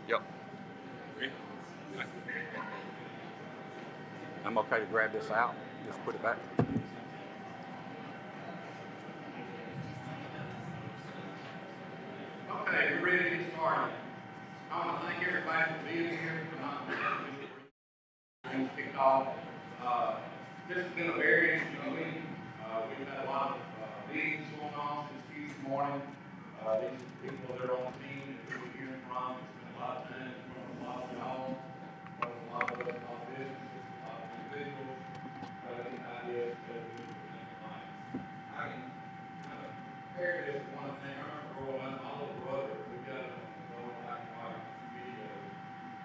Yep. I'm okay to grab this out. Just put it back. Okay, we're ready to get started. I want to thank everybody for being here. And kick off. This has been a very interesting week. We've had a lot of meetings going on since Tuesday morning. These people that are on the team that we're hearing from, it's been a lot of time from a lot of y'all, from a lot of us, a lot of businesses, a lot of individuals, getting ideas to do things like. I can kind of compare this to one thing. I remember growing up, my little brother, we got a little black and white video.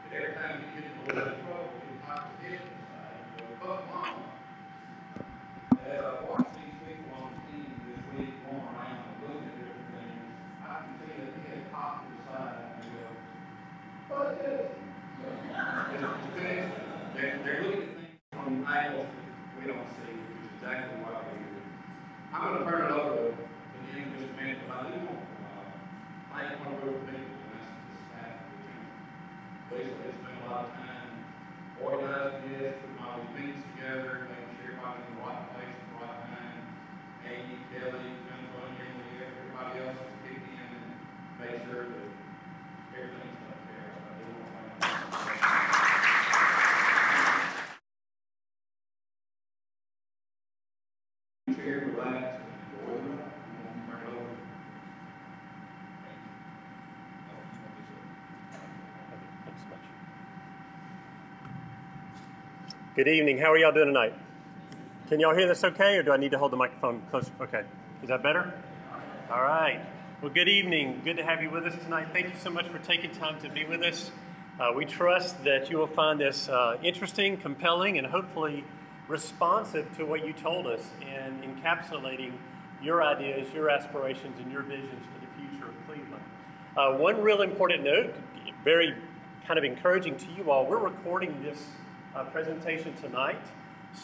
But every time he gets in a little bit of trouble, he talks to his side. So, fuck mom. As I watch these people on the team this week going around and looking at different things, I can see that he had popped to the side and they go, what is this? They're looking at things from angles that we don't see, which is exactly why we're here. I'm going to turn it over to the end of this minute, but I do want to thank one group of people, and that's the staff of the team. They spent a lot of time organizing this, putting all these meetings together, making sure everybody's in the right place at the right time. Amy, Kelly, Jennifer, Emily, everybody else has kicked in and made sure that everything's up there. I do want to thank them. Chair, relax, and enjoy them. Turn it over. Thanks so much. Good evening. How are y'all doing tonight? Can y'all hear this okay, or do I need to hold the microphone closer? Okay. Is that better? All right. Well, good evening. Good to have you with us tonight. Thank you so much for taking time to be with us. We trust that you will find this interesting, compelling, and hopefully responsive to what you told us and encapsulating your ideas, your aspirations, and your visions for the future of Cleveland. One real important note, very kind of encouraging to you all, we're recording this presentation tonight.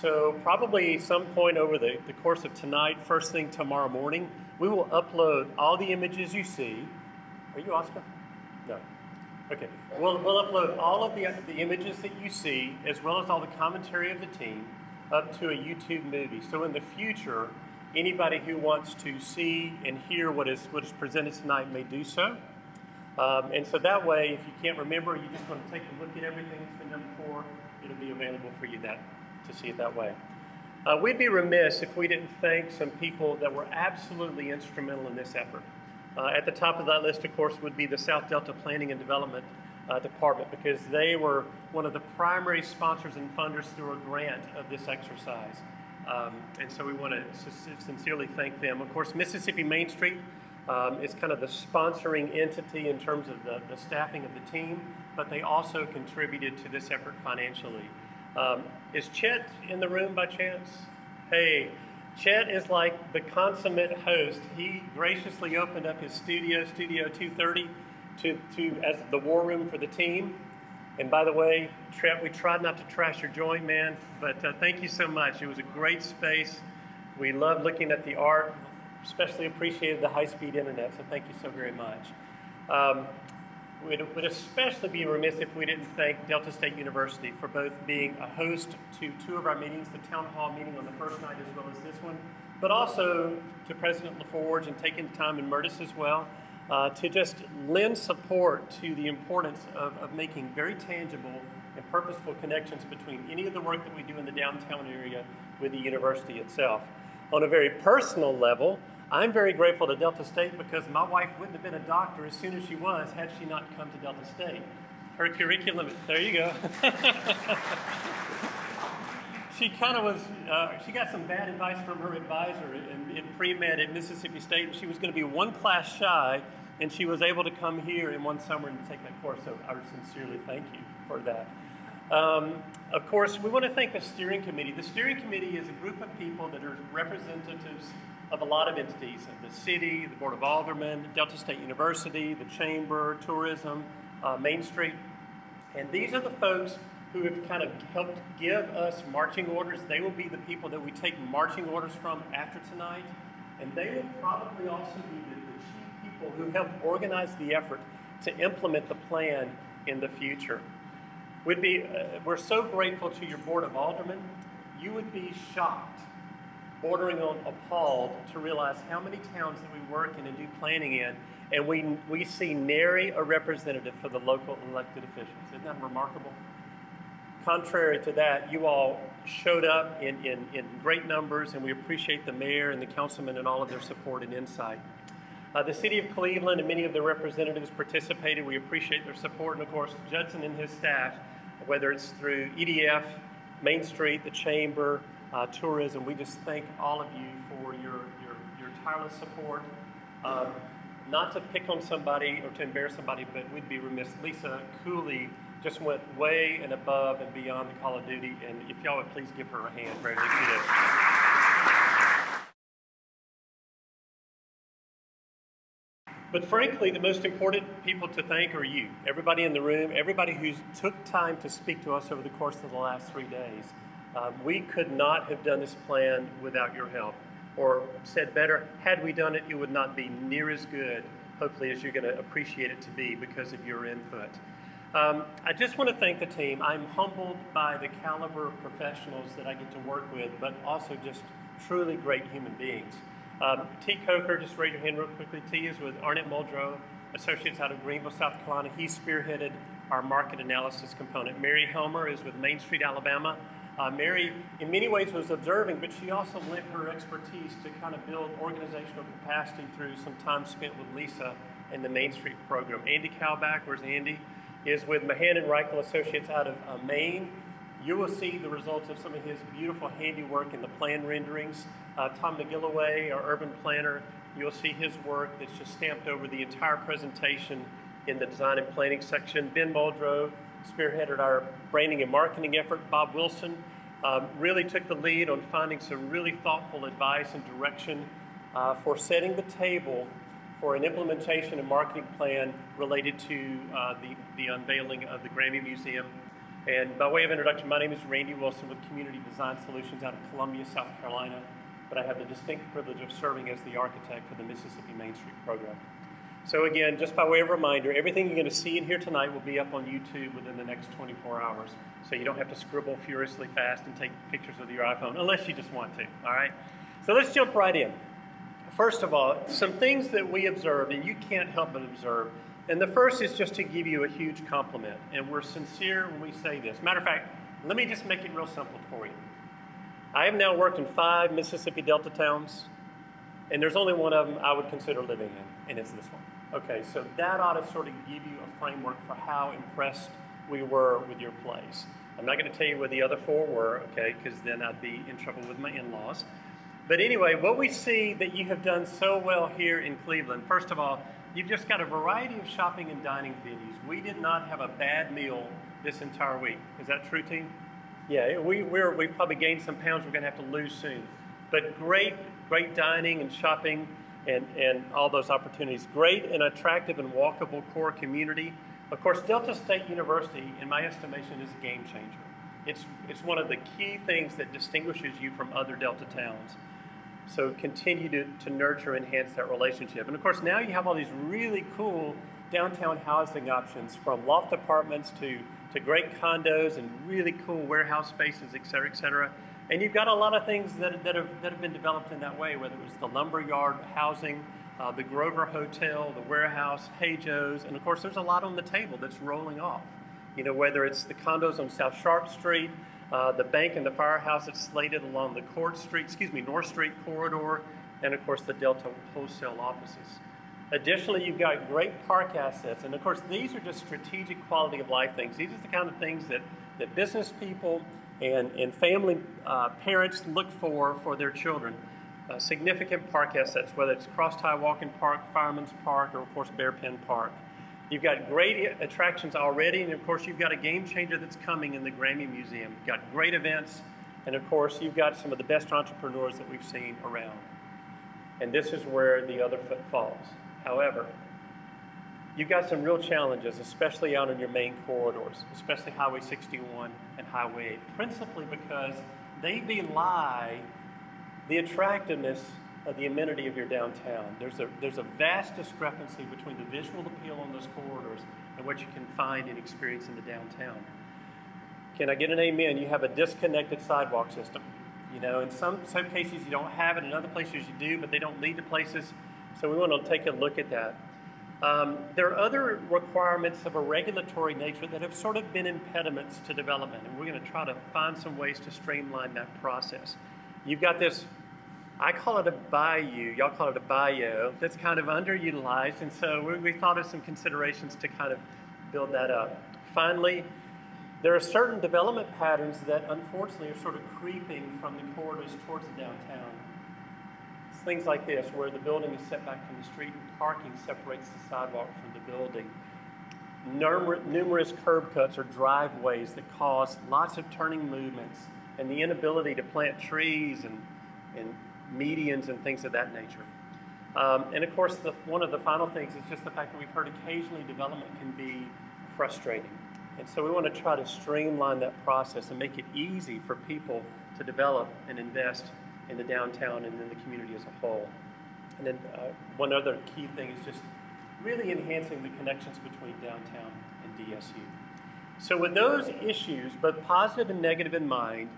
So probably some point over the course of tonight, first thing tomorrow morning, we will upload all the images you see. Are you Oscar? No. Okay. We'll upload all of the images that you see, as well as all the commentary of the team, up to a YouTube movie. So in the future, anybody who wants to see and hear what is presented tonight may do so. And so that way, if you can't remember, you just want to take a look at everything that's been done before, it'll be available for you to see it that way. We'd be remiss if we didn't thank some people that were absolutely instrumental in this effort. At the top of that list, of course, would be the South Delta Planning and Development Department, because they were one of the primary sponsors and funders through a grant of this exercise. And so we want to sincerely thank them. Of course, Mississippi Main Street is kind of the sponsoring entity in terms of the staffing of the team, but they also contributed to this effort financially. Is Chet in the room by chance? Hey, Chet is like the consummate host. He graciously opened up his Studio 230, as the war room for the team. And by the way, Chet, we tried not to trash your joint, man, but thank you so much. It was a great space. We loved looking at the art, especially appreciated the high-speed internet, so thank you so very much. We'd especially be remiss if we didn't thank Delta State University for both being a host to two of our meetings, the town hall meeting on the first night as well as this one, but also to President LaForge and taking time in Murtis as well, to just lend support to the importance of making very tangible and purposeful connections between any of the work that we do in the downtown area with the university itself. On a very personal level, I'm very grateful to Delta State because my wife wouldn't have been a doctor as soon as she was had she not come to Delta State. Her curriculum, there you go. She kind of was, she got some bad advice from her advisor in pre-med at Mississippi State, and she was going to be one class shy, and she was able to come here in one summer and take that course, so I would sincerely thank you for that. Of course, we want to thank the steering committee. The steering committee is a group of people that are representatives of a lot of entities, of the city, the Board of Aldermen, Delta State University, the Chamber, Tourism, Main Street. And these are the folks who have kind of helped give us marching orders. They will be the people that we take marching orders from after tonight. And they will probably also be the chief people who helped organize the effort to implement the plan in the future. We're so grateful to your Board of Aldermen. You would be shocked, bordering on appalled, to realize how many towns that we work in and do planning in, and we see nary a representative for the local elected officials. Isn't that remarkable? Contrary to that, you all showed up in great numbers, and we appreciate the mayor and the councilmen and all of their support and insight. The city of Cleveland and many of their representatives participated. We appreciate their support, and of course, Judson and his staff, whether it's through EDF, Main Street, the Chamber, tourism, we just thank all of you for your tireless support. Not to pick on somebody or to embarrass somebody, but we'd be remiss. Lisa Cooley just went way and above and beyond the call of duty, and if y'all would please give her a hand, Brandon, if you did. But frankly, the most important people to thank are you, everybody in the room, everybody who took time to speak to us over the course of the last 3 days. We could not have done this plan without your help. Or said better, had we done it, it would not be near as good, hopefully, as you're going to appreciate it to be because of your input. I just want to thank the team. I'm humbled by the caliber of professionals that I get to work with, but also just truly great human beings. T. Coker, just raise your hand real quickly. T is with Arnett Muldrow, associates out of Greenville, South Carolina. He spearheaded our market analysis component. Mary Helmer is with Main Street, Alabama. Mary, in many ways, was observing, but she also lent her expertise to kind of build organizational capacity through some time spent with Lisa and the Main Street program. Andy Kalback, where's Andy, is with Mahan Rykiel Associates out of Maine. You will see the results of some of his beautiful handiwork in the plan renderings. Tom McGilloway, our urban planner, you'll see his work that's just stamped over the entire presentation in the design and planning section. Ben Muldrow spearheaded our branding and marketing effort. Bob Wilson really took the lead on finding some really thoughtful advice and direction for setting the table for an implementation and marketing plan related to the unveiling of the Grammy Museum. And by way of introduction, my name is Randy Wilson with Community Design Solutions out of Columbia, South Carolina, but I have the distinct privilege of serving as the architect for the Mississippi Main Street program. So again, just by way of reminder, everything you're going to see in here tonight will be up on YouTube within the next 24 hours. So you don't have to scribble furiously fast and take pictures with your iPhone, unless you just want to, all right? So let's jump right in. First of all, some things that we observed, and you can't help but observe. And the first is just to give you a huge compliment. And we're sincere when we say this. Matter of fact, let me just make it real simple for you. I have now worked in 5 Mississippi Delta towns, and there's only one of them I would consider living in, and it's this one. Okay, so that ought to sort of give you a framework for how impressed we were with your place. I'm not going to tell you where the other 4 were, okay, because then I'd be in trouble with my in-laws. But anyway, what we see that you have done so well here in Cleveland, first of all, you've just got a variety of shopping and dining venues. We did not have a bad meal this entire week. Is that true, team? Yeah, we've probably gained some pounds we're going to have to lose soon. But great dining and shopping and all those opportunities. Great and attractive and walkable core community. Of course, Delta State University, in my estimation, is a game changer. It's one of the key things that distinguishes you from other Delta towns. So continue to nurture and enhance that relationship. And of course, now you have all these really cool downtown housing options, from loft apartments to great condos and really cool warehouse spaces, et cetera, et cetera. And you've got a lot of things that have been developed in that way, whether it was the lumberyard housing, the Grover Hotel, the warehouse, Hey Joe's, and of course there's a lot on the table that's rolling off. You know, whether it's the condos on South Sharp Street, the bank and the firehouse that's slated along the North Street corridor, and of course the Delta wholesale offices. Additionally, you've got great park assets, and of course these are just strategic quality of life things. These are the kind of things that business people and family parents look for their children. Significant park assets, whether it's Cross-Tie Walking Park, Fireman's Park, or of course Bear Pen Park. You've got great attractions already, and of course you've got a game changer that's coming in the Grammy Museum. You've got great events, and of course you've got some of the best entrepreneurs that we've seen around. And this is where the other foot falls. However, you've got some real challenges, especially out in your main corridors, especially Highway 61 and Highway 8, principally because they belie the attractiveness the amenity of your downtown. There's a vast discrepancy between the visual appeal on those corridors and what you can find and experience in the downtown. Can I get an amen? You have a disconnected sidewalk system. You know, in some cases you don't have it, in other places you do, but they don't lead to places. So we want to take a look at that. There are other requirements of a regulatory nature that have sort of been impediments to development, and we're going to try to find some ways to streamline that process. You've got this, I call it a bayou, y'all call it a bayou, that's kind of underutilized, and so we thought of some considerations to kind of build that up. Finally, there are certain development patterns that unfortunately are sort of creeping from the corridors towards the downtown. It's things like this, where the building is set back from the street and parking separates the sidewalk from the building. Numerous curb cuts or driveways that cause lots of turning movements and the inability to plant trees and medians and things of that nature. And of course, one of the final things is just the fact that we've heard occasionally development can be frustrating. And so we want to try to streamline that process and make it easy for people to develop and invest in the downtown and in the community as a whole. And then one other key thing is just really enhancing the connections between downtown and DSU. So with those issues, both positive and negative in mind,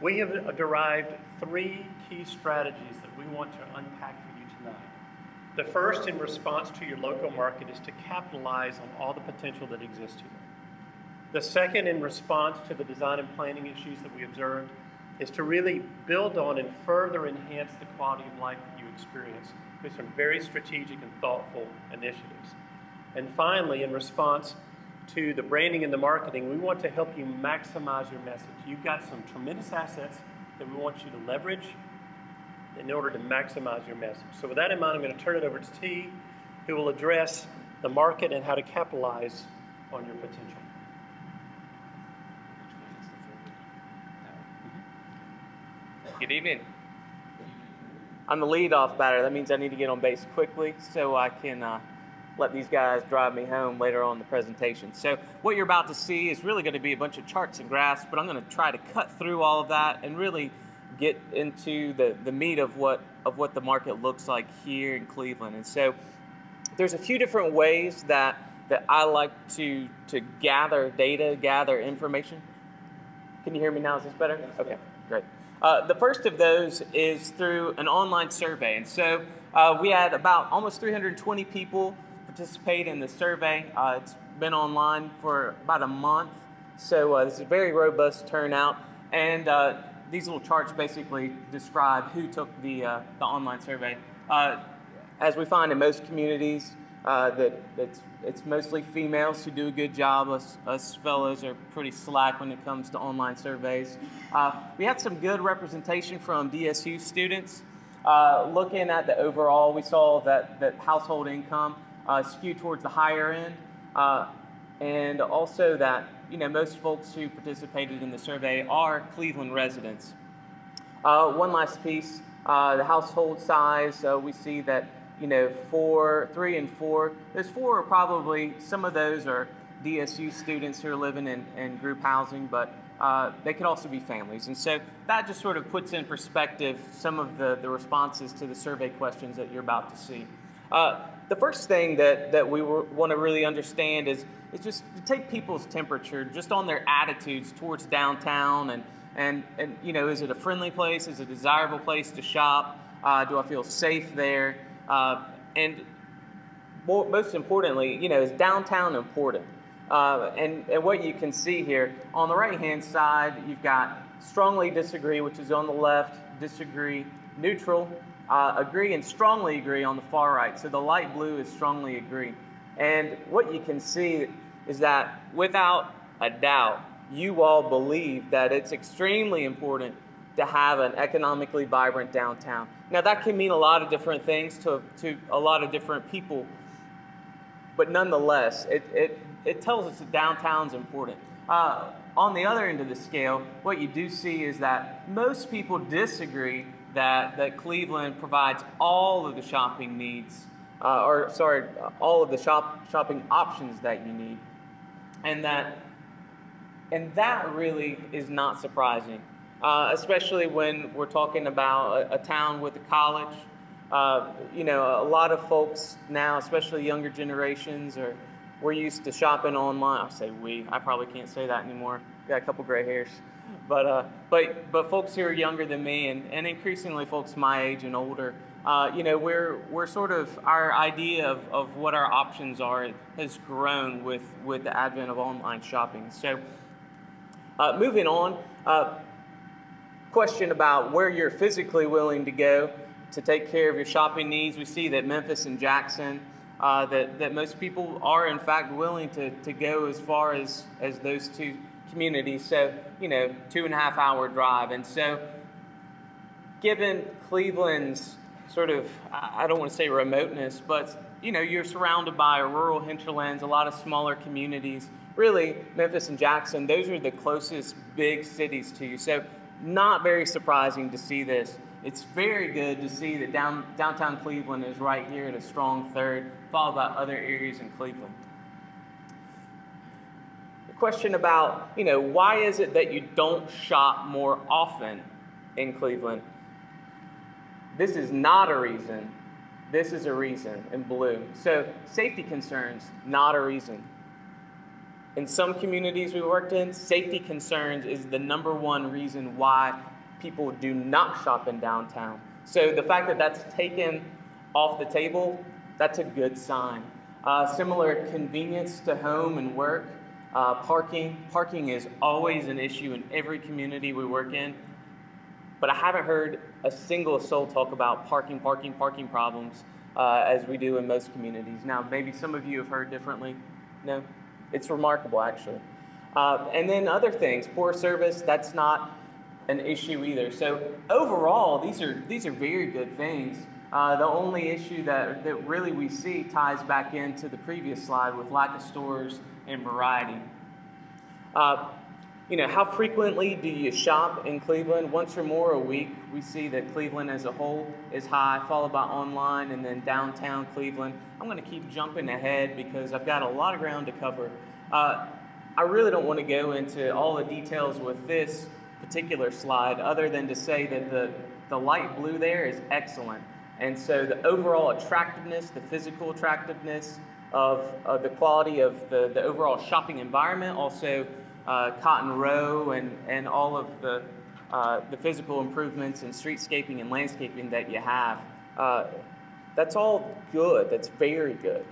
we have derived 3 key strategies that we want to unpack for you tonight. The first, in response to your local market, is to capitalize on all the potential that exists here. The second, in response to the design and planning issues that we observed, is to really build on and further enhance the quality of life that you experience through some very strategic and thoughtful initiatives. And finally, in response to the branding and the marketing, we want to help you maximize your message. You've got some tremendous assets that we want you to leverage in order to maximize your message. So with that in mind, I'm going to turn it over to T, who will address the market and how to capitalize on your potential. Good evening. I'm the lead-off batter. That means I need to get on base quickly so I can let these guys drive me home later on in the presentation. So what you're about to see is really going to be a bunch of charts and graphs, but I'm going to try to cut through all of that and really get into the meat of what the market looks like here in Cleveland. And so there's a few different ways that I like to gather data, gather information. Can you hear me now? Is this better? Okay, great. The first of those is through an online survey. And so we had about almost 320 people participate in the survey. It's been online for about a month. So this is a very robust turnout. And these little charts basically describe who took the online survey. As we find in most communities, it's mostly females who do a good job. Us fellows are pretty slack when it comes to online surveys. We had some good representation from DSU students. Looking at the overall, we saw that household income skewed towards the higher end, and also that most folks who participated in the survey are Cleveland residents. One last piece, the household size. We see that 3 and 4. Those 4 are probably, some of those are DSU students who are living in group housing, but they could also be families. And so that just sort of puts in perspective some of the responses to the survey questions that you're about to see. The first thing that we want to really understand is just to take people's temperature just on their attitudes towards downtown and is it a friendly place? Is it a desirable place to shop? Do I feel safe there? And most importantly, is downtown important? And what you can see here, on the right-hand side, you've got strongly disagree, which is on the left, disagree, neutral, agree, and strongly agree on the far right. So the light blue is strongly agree. And what you can see is that without a doubt, you all believe that it's extremely important to have an economically vibrant downtown. Now that can mean a lot of different things to a lot of different people, but nonetheless, it tells us that downtown's important. On the other end of the scale, what you do see is that most people disagree that Cleveland provides all of the shopping needs, all of the shopping options that you need, and that really is not surprising. Especially when we're talking about a town with a college, You know, a lot of folks now, especially younger generations, we're used to shopping online. I say we. I probably can't say that anymore. Got a couple gray hairs. But folks who are younger than me, and increasingly folks my age and older, you know, we're sort of, our idea of what our options are has grown with the advent of online shopping. So moving on, question about where you're physically willing to go to take care of your shopping needs. We see that Memphis and Jackson, that most people are in fact willing to go as far as those two communities. So, you know, 2.5 hour drive. And so given Cleveland's sort of, I don't want to say remoteness, but you know, you're surrounded by rural hinterlands, a lot of smaller communities. Really, Memphis and Jackson, those are the closest big cities to you. So not very surprising to see this. It's very good to see that downtown Cleveland is right here at a strong third, followed by other areas in Cleveland. The question about, you know, why is it that you don't shop more often in Cleveland? This is not a reason. This is a reason in blue. So safety concerns, not a reason. In some communities we worked in, safety concerns is the #1 reason why people do not shop in downtown. So the fact that that's taken off the table, that's a good sign. Similar convenience to home and work, parking. Parking is always an issue in every community we work in. But I haven't heard a single soul talk about parking problems as we do in most communities. Now, maybe some of you have heard differently. No? It's remarkable, actually. And then other things, poor service, that's not an issue either. So overall, these are very good things. The only issue that really we see ties back into the previous slide with lack of stores and variety. You know, how frequently do you shop in Cleveland? Once or more a week. We see that Cleveland as a whole is high, followed by online, and then downtown Cleveland. I'm going to keep jumping ahead because I've got a lot of ground to cover. I really don't want to go into all the details with this particular slide other than to say that the light blue there is excellent. And so the overall attractiveness, the physical attractiveness of the quality of the overall shopping environment, also Cotton Row and all of the physical improvements and streetscaping and landscaping that you have. That's all good. That's very good.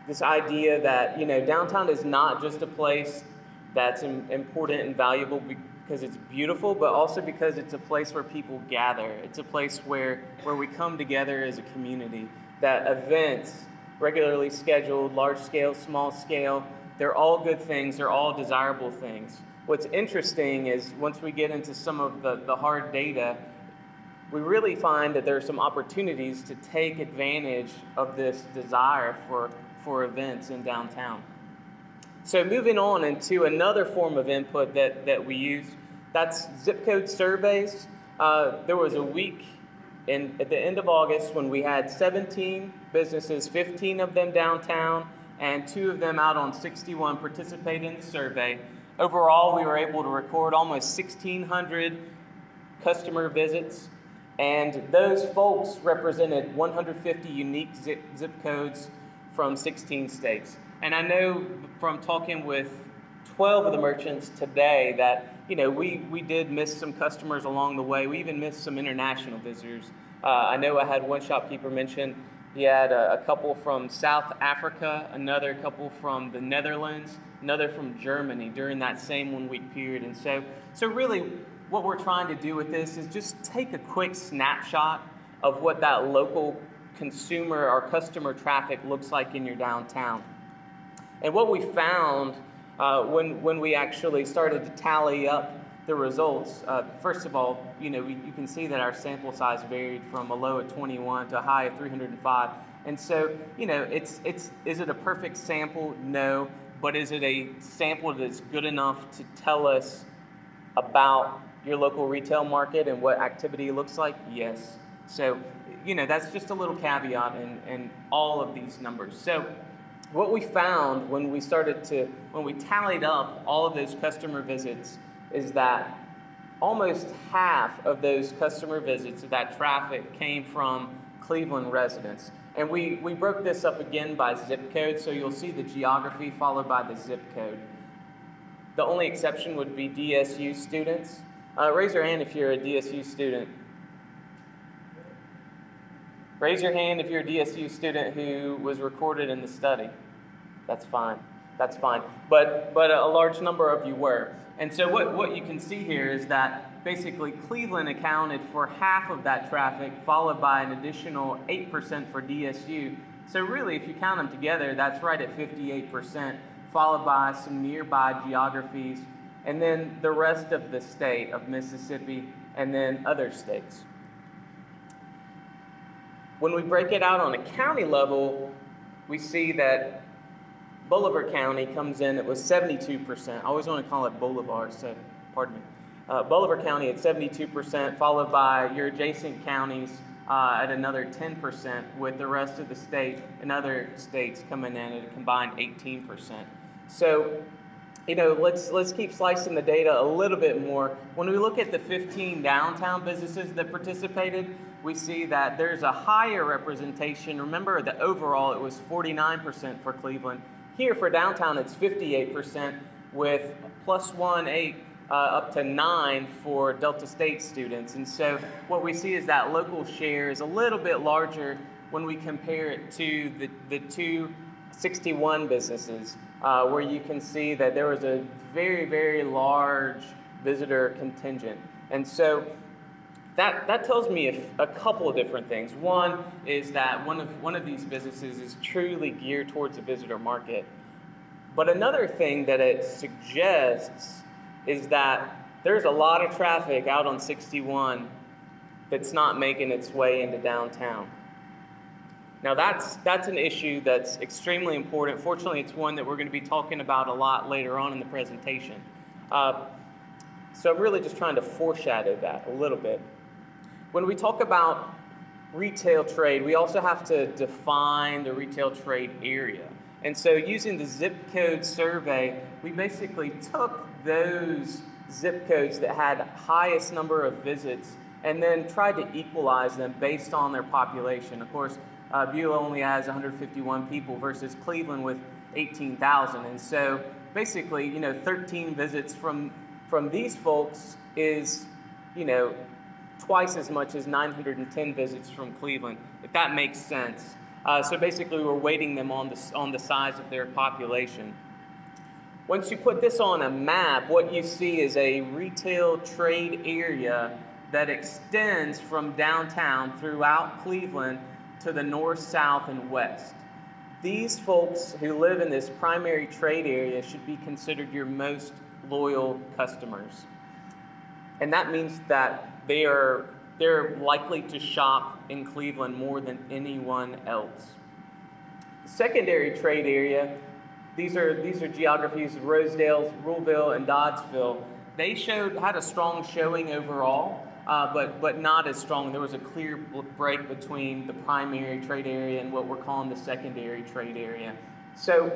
This idea that, you know, downtown is not just a place that's important and valuable because it's beautiful, but also because it's a place where people gather. It's a place where we come together as a community. That events, regularly scheduled, large scale, small scale, they're all good things, they're all desirable things. What's interesting is once we get into some of the hard data, we really find that there are some opportunities to take advantage of this desire for events in downtown. So moving on into another form of input that we use, that's zip code surveys. There was a week at the end of August when we had 17 businesses, 15 of them downtown, and 2 of them out on 61 participate in the survey. Overall, we were able to record almost 1,600 customer visits, and those folks represented 150 unique zip codes from 16 states. And I know from talking with 12 of the merchants today that, you know, we did miss some customers along the way. We even missed some international visitors. I know I had one shopkeeper mention he had a couple from South Africa, another couple from the Netherlands, another from Germany during that same 1 week period. And so really what we're trying to do with this is just take a quick snapshot of what that local consumer or customer traffic looks like in your downtown. And what we found when we actually started to tally up the results, first of all, you know, you can see that our sample size varied from a low of 21 to a high of 305. And so, you know, is it a perfect sample? No. But is it a sample that's good enough to tell us about your local retail market and what activity looks like? Yes. So, you know, that's just a little caveat in all of these numbers. So what we found when we tallied up all of those customer visits is that almost half of those customer visits, of that traffic, came from Cleveland residents. And we broke this up again by zip code, so you'll see the geography followed by the zip code. The only exception would be DSU students. Raise your hand if you're a DSU student. Raise your hand if you're a DSU student who was recorded in the study. That's fine. That's fine. But a large number of you were. And so what you can see here is that basically Cleveland accounted for half of that traffic, followed by an additional 8% for DSU. So really, if you count them together, that's right at 58%, followed by some nearby geographies, and then the rest of the state of Mississippi, and then other states. When we break it out on a county level, we see that Bolivar County comes in, it was 72%. I always want to call it Bolivar, so pardon me. Bolivar County at 72%, followed by your adjacent counties at another 10%, with the rest of the state and other states coming in at a combined 18%. So, you know, let's keep slicing the data a little bit more. When we look at the 15 downtown businesses that participated, we see that there's a higher representation. Remember, the overall, it was 49% for Cleveland. Here for downtown, it's 58%, with +1, 8, up to 9 for Delta State students. And so what we see is that local share is a little bit larger when we compare it to the 261 businesses, where you can see that there was a very, very large visitor contingent. And so that tells me a couple of different things. One is that one of these businesses is truly geared towards the visitor market. But another thing that it suggests is that there's a lot of traffic out on 61 that's not making its way into downtown. Now that's an issue that's extremely important. Fortunately, it's one that we're going to be talking about a lot later on in the presentation. So I'm really just trying to foreshadow that a little bit. When we talk about retail trade, we also have to define the retail trade area. And so using the zip code survey, we basically took those zip codes that had highest number of visits and then tried to equalize them based on their population. Of course, Beulah only has 151 people versus Cleveland with 18,000. And so basically, you know, 13 visits from these folks is, you know, twice as much as 910 visits from Cleveland, if that makes sense. So basically, we're weighting them on the size of their population. Once you put this on a map, what you see is a retail trade area that extends from downtown throughout Cleveland to the north, south, and west. These folks who live in this primary trade area should be considered your most loyal customers. And that means that they're likely to shop in Cleveland more than anyone else. Secondary trade area, these are geographies of Rosedale, Ruleville, and Doddsville. They had a strong showing overall, but not as strong. There was a clear break between the primary trade area and what we're calling the secondary trade area. So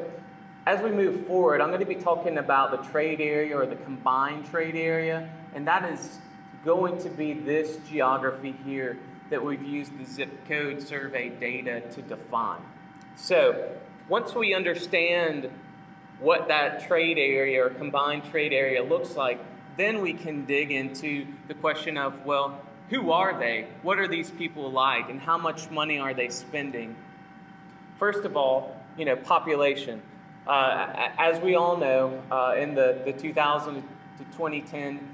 as we move forward, I'm going to be talking about the trade area or the combined trade area, and that is going to be this geography here that we've used the zip code survey data to define. So once we understand what that trade area or combined trade area looks like, then we can dig into the question of, well, who are they? What are these people like? And how much money are they spending? First of all, you know, population. As we all know, in the 2000 to 2010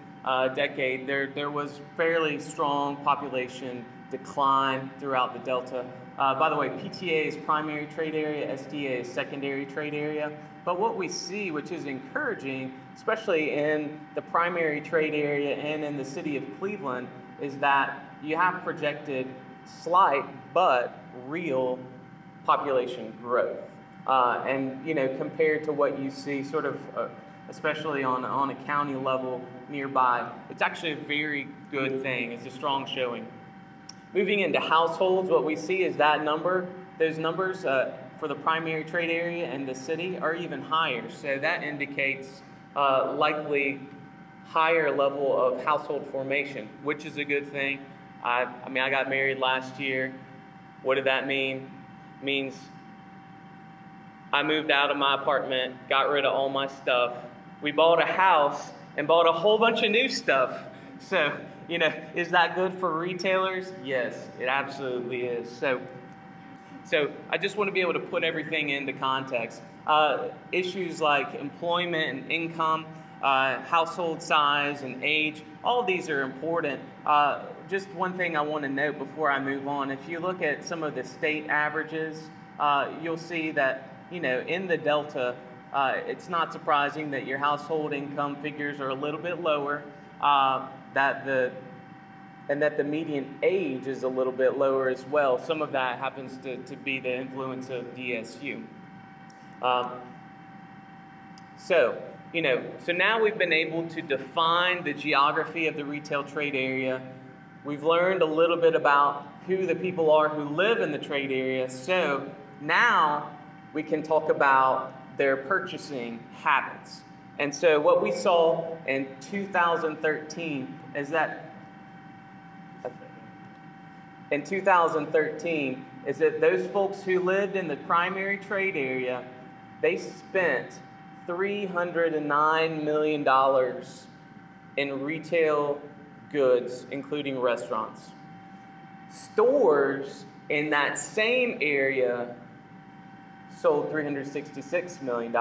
decade, there was fairly strong population decline throughout the Delta. By the way, PTA is primary trade area, SDA is secondary trade area. But what we see, which is encouraging, especially in the primary trade area and in the city of Cleveland, is that you have projected slight but real population growth. And, you know, compared to what you see sort of, especially on a county level nearby, it's actually a very good thing. It's a strong showing. Moving into households, what we see is that those numbers for the primary trade area and the city are even higher. So that indicates likely higher level of household formation, which is a good thing. I mean, I got married last year. What did that mean? It means I moved out of my apartment, got rid of all my stuff. We bought a house and bought a whole bunch of new stuff. So, you know, is that good for retailers? Yes, it absolutely is. So I just want to be able to put everything into context. Issues like employment and income, household size and age, all of these are important. Just one thing I want to note before I move on, if you look at some of the state averages, you'll see that, you know, in the Delta, it's not surprising that your household income figures are a little bit lower, and that the median age is a little bit lower as well. Some of that happens to be the influence of DSU. So now we've been able to define the geography of the retail trade area. We've learned a little bit about who the people are who live in the trade area. So now we can talk about their purchasing habits. And so what we saw in 2013 is that those folks who lived in the primary trade area, they spent $309 million in retail goods, including restaurants. Stores in that same area sold $366 million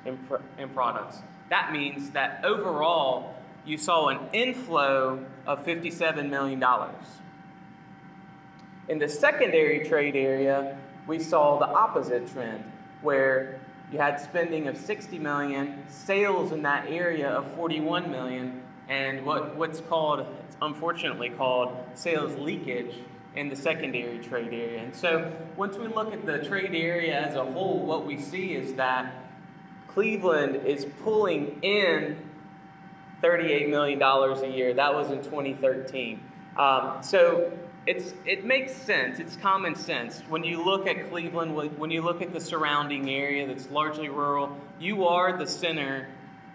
in products. That means that overall, you saw an inflow of $57 million. In the secondary trade area, we saw the opposite trend, where you had spending of $60 million, sales in that area of $41 million, and what's called, unfortunately called, sales leakage in the secondary trade area. And so once we look at the trade area as a whole, what we see is that Cleveland is pulling in $38 million a year. That was in 2013. So it makes sense. It's common sense. When you look at Cleveland, when you look at the surrounding area that's largely rural, you are the center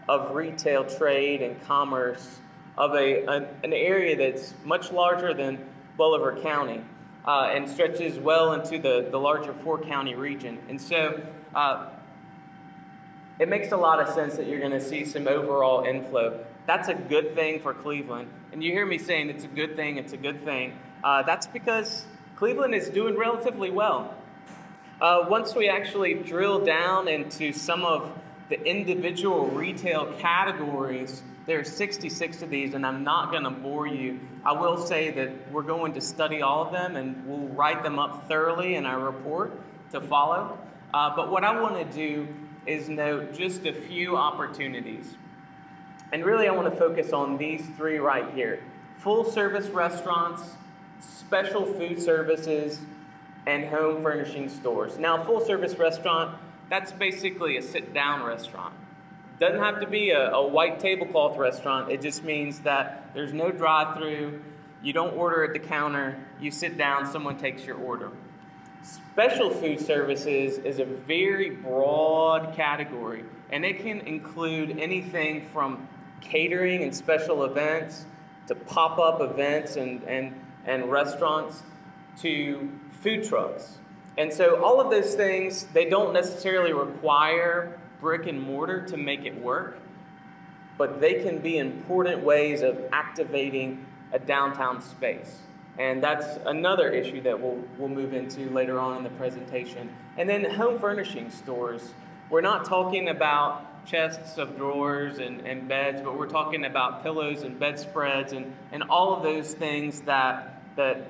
of retail trade and commerce of an area that's much larger than Bolivar County and stretches well into the larger four-county region. And so it makes a lot of sense that you're going to see some overall inflow. That's a good thing for Cleveland. And you hear me saying it's a good thing, it's a good thing. That's because Cleveland is doing relatively well. Once we actually drill down into some of the individual retail categories, there are 66 of these, and I'm not going to bore you. I will say that we're going to study all of them, and we'll write them up thoroughly in our report to follow. But what I want to do is note just a few opportunities. And really I want to focus on these three right here. Full-service restaurants, special food services, and home furnishing stores. Now, full-service restaurant, that's basically a sit-down restaurant. Doesn't have to be a white tablecloth restaurant. It just means that there's no drive-through. You don't order at the counter. You sit down, someone takes your order. Special food services is a very broad category, and it can include anything from catering and special events to pop-up events and restaurants to food trucks. And so all of those things, they don't necessarily require brick and mortar to make it work, but they can be important ways of activating a downtown space. And that's another issue that we'll move into later on in the presentation. And then home furnishing stores. We're not talking about chests of drawers and beds, but we're talking about pillows and bedspreads and all of those things that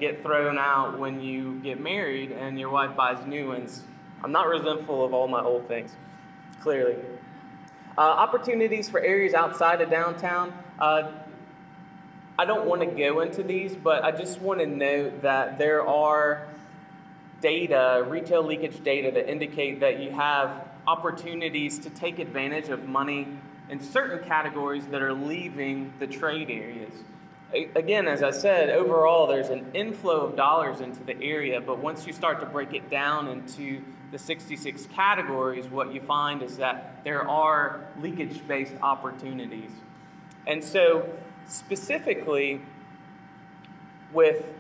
get thrown out when you get married and your wife buys new ones. I'm not resentful of all my old things, clearly. Opportunities for areas outside of downtown. I don't want to go into these, but I just want to note that there are data, retail leakage data, that indicate that you have opportunities to take advantage of money in certain categories that are leaving the trade areas. Again, as I said, overall there's an inflow of dollars into the area, but once you start to break it down into the 66 categories, what you find is that there are leakage-based opportunities. And so specifically with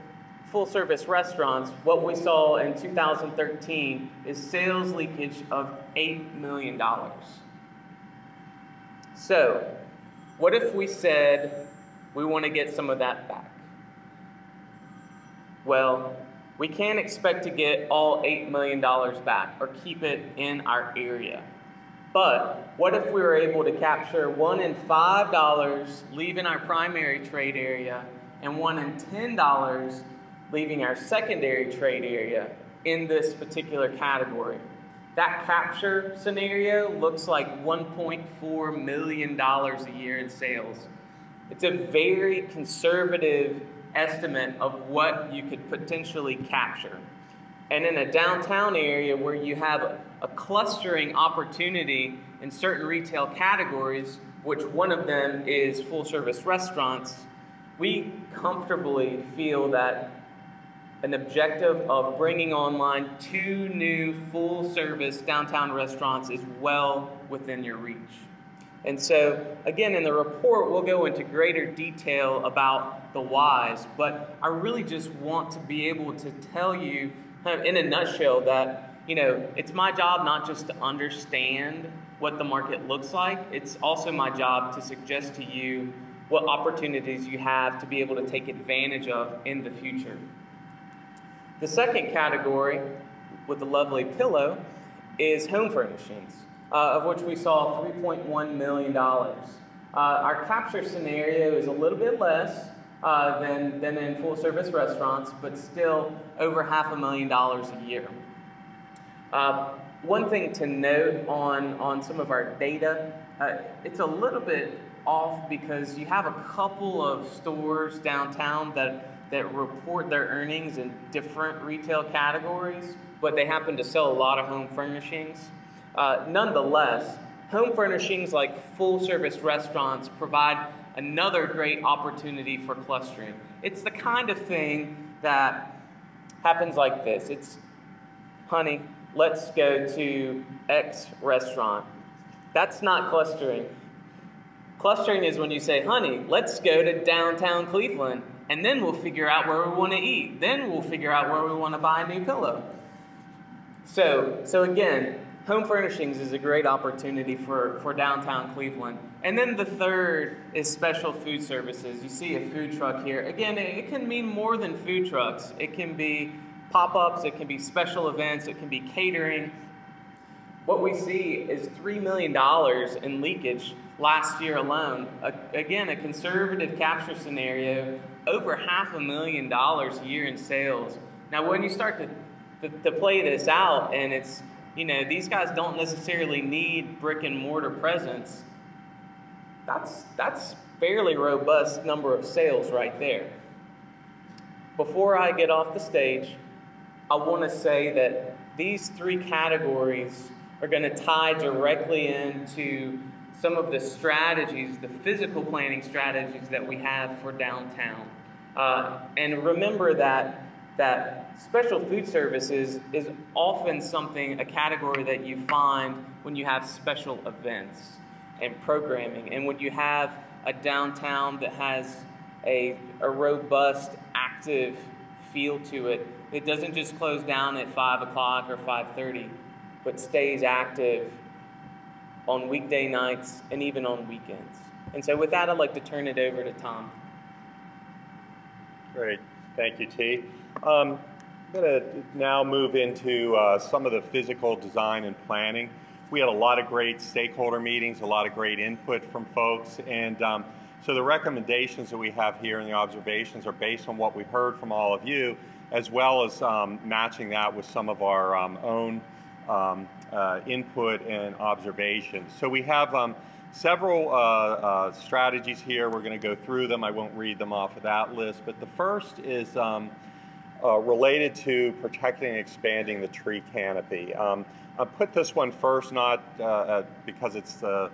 full-service restaurants, what we saw in 2013 is sales leakage of $8 million. So what if we said we want to get some of that back? Well, we can't expect to get all $8 million back or keep it in our area. But what if we were able to capture $1 in $5 leaving our primary trade area and $1 in $10 leaving our secondary trade area in this particular category? That capture scenario looks like $1.4 million a year in sales. It's a very conservative estimate of what you could potentially capture. And in a downtown area where you have a clustering opportunity in certain retail categories, which one of them is full-service restaurants, we comfortably feel that an objective of bringing online 2 new full-service downtown restaurants is well within your reach. And so, again, in the report, we'll go into greater detail about the whys, but I really just want to be able to tell you kind of in a nutshell that, it's my job not just to understand what the market looks like, it's also my job to suggest to you what opportunities you have to be able to take advantage of in the future. The second category, with the lovely pillow, is home furnishings, of which we saw $3.1 million. Our capture scenario is a little bit less than in full-service restaurants, but still over $500,000 a year. One thing to note on some of our data, it's a little bit off because you have a couple of stores downtown that report their earnings in different retail categories, but they happen to sell a lot of home furnishings. Nonetheless, home furnishings like full-service restaurants provide another great opportunity for clustering. It's the kind of thing that happens like this. It's, honey, let's go to X restaurant. That's not clustering. Clustering is when you say, honey, let's go to downtown Cleveland, and then we'll figure out where we want to eat. Then we'll figure out where we want to buy a new pillow. So again, home furnishings is a great opportunity for downtown Cleveland. And then the third is special food services. You see a food truck here. Again, it can mean more than food trucks. It can be pop-ups, it can be special events, it can be catering. What we see is $3 million in leakage last year alone. Again, a conservative capture scenario, over $500,000 a year in sales. Now, when you start to play this out, and it's, these guys don't necessarily need brick and mortar presence, that's fairly robust number of sales right there. Before I get off the stage, I want to say that these 3 categories are going to tie directly into some of the strategies, the physical planning strategies that we have for downtown. And remember that special food services is often a category that you find when you have special events and programming, and when you have a downtown that has a robust, active feel to it. It doesn't just close down at 5 o'clock or 5:30, but stays active on weekday nights and even on weekends. And so with that, I'd like to turn it over to Tom. Great. Thank you, T. I'm going to now move into some of the physical design and planning. We had a lot of great stakeholder meetings, a lot of great input from folks, and so the recommendations that we have here and the observations are based on what we heard from all of you, as well as matching that with some of our own input and observations. So we have several strategies here. We're going to go through them. I won't read them off of that list, but the first is related to protecting and expanding the tree canopy. I put this one first, not because it's the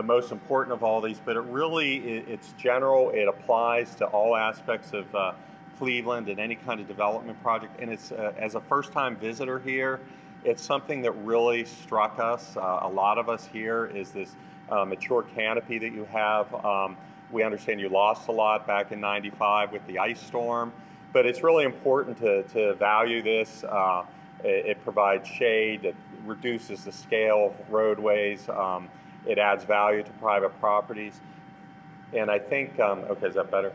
most important of all these, but it's general. It applies to all aspects of Cleveland and any kind of development project. And it's as a first-time visitor here, it's something that really struck us, a lot of us here, is this mature canopy that you have. We understand you lost a lot back in '95 with the ice storm, but it's really important to value this. It provides shade, it reduces the scale of roadways, it adds value to private properties. And I think, okay, is that better?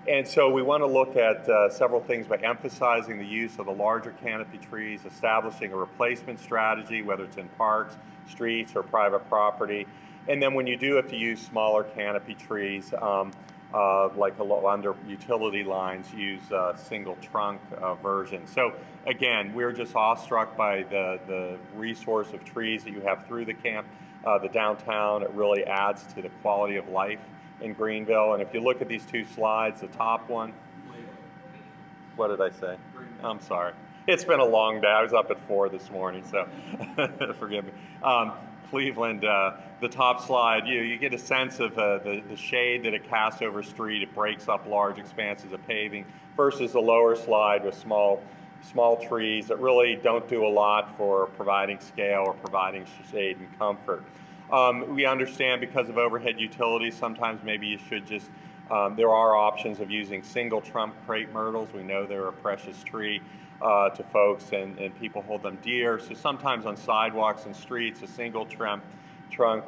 And so we want to look at several things by emphasizing the use of the larger canopy trees, establishing a replacement strategy, whether it's in parks, streets, or private property. And then when you do have to use smaller canopy trees, like under utility lines, use single trunk version. So again, we're just awestruck by the resource of trees that you have through the downtown. It really adds to the quality of life in Greenville. And if you look at these two slides, the top one, what did I say? I'm sorry. It's been a long day. I was up at 4 this morning, so forgive me. Cleveland, the top slide, you get a sense of the shade that it casts over a street. It breaks up large expanses of paving versus the lower slide with small trees that really don't do a lot for providing scale or providing shade and comfort. We understand because of overhead utilities, sometimes maybe you should just, there are options of using single trunk crepe myrtles. We know they're a precious tree to folks, and people hold them dear. So sometimes on sidewalks and streets, a single trunk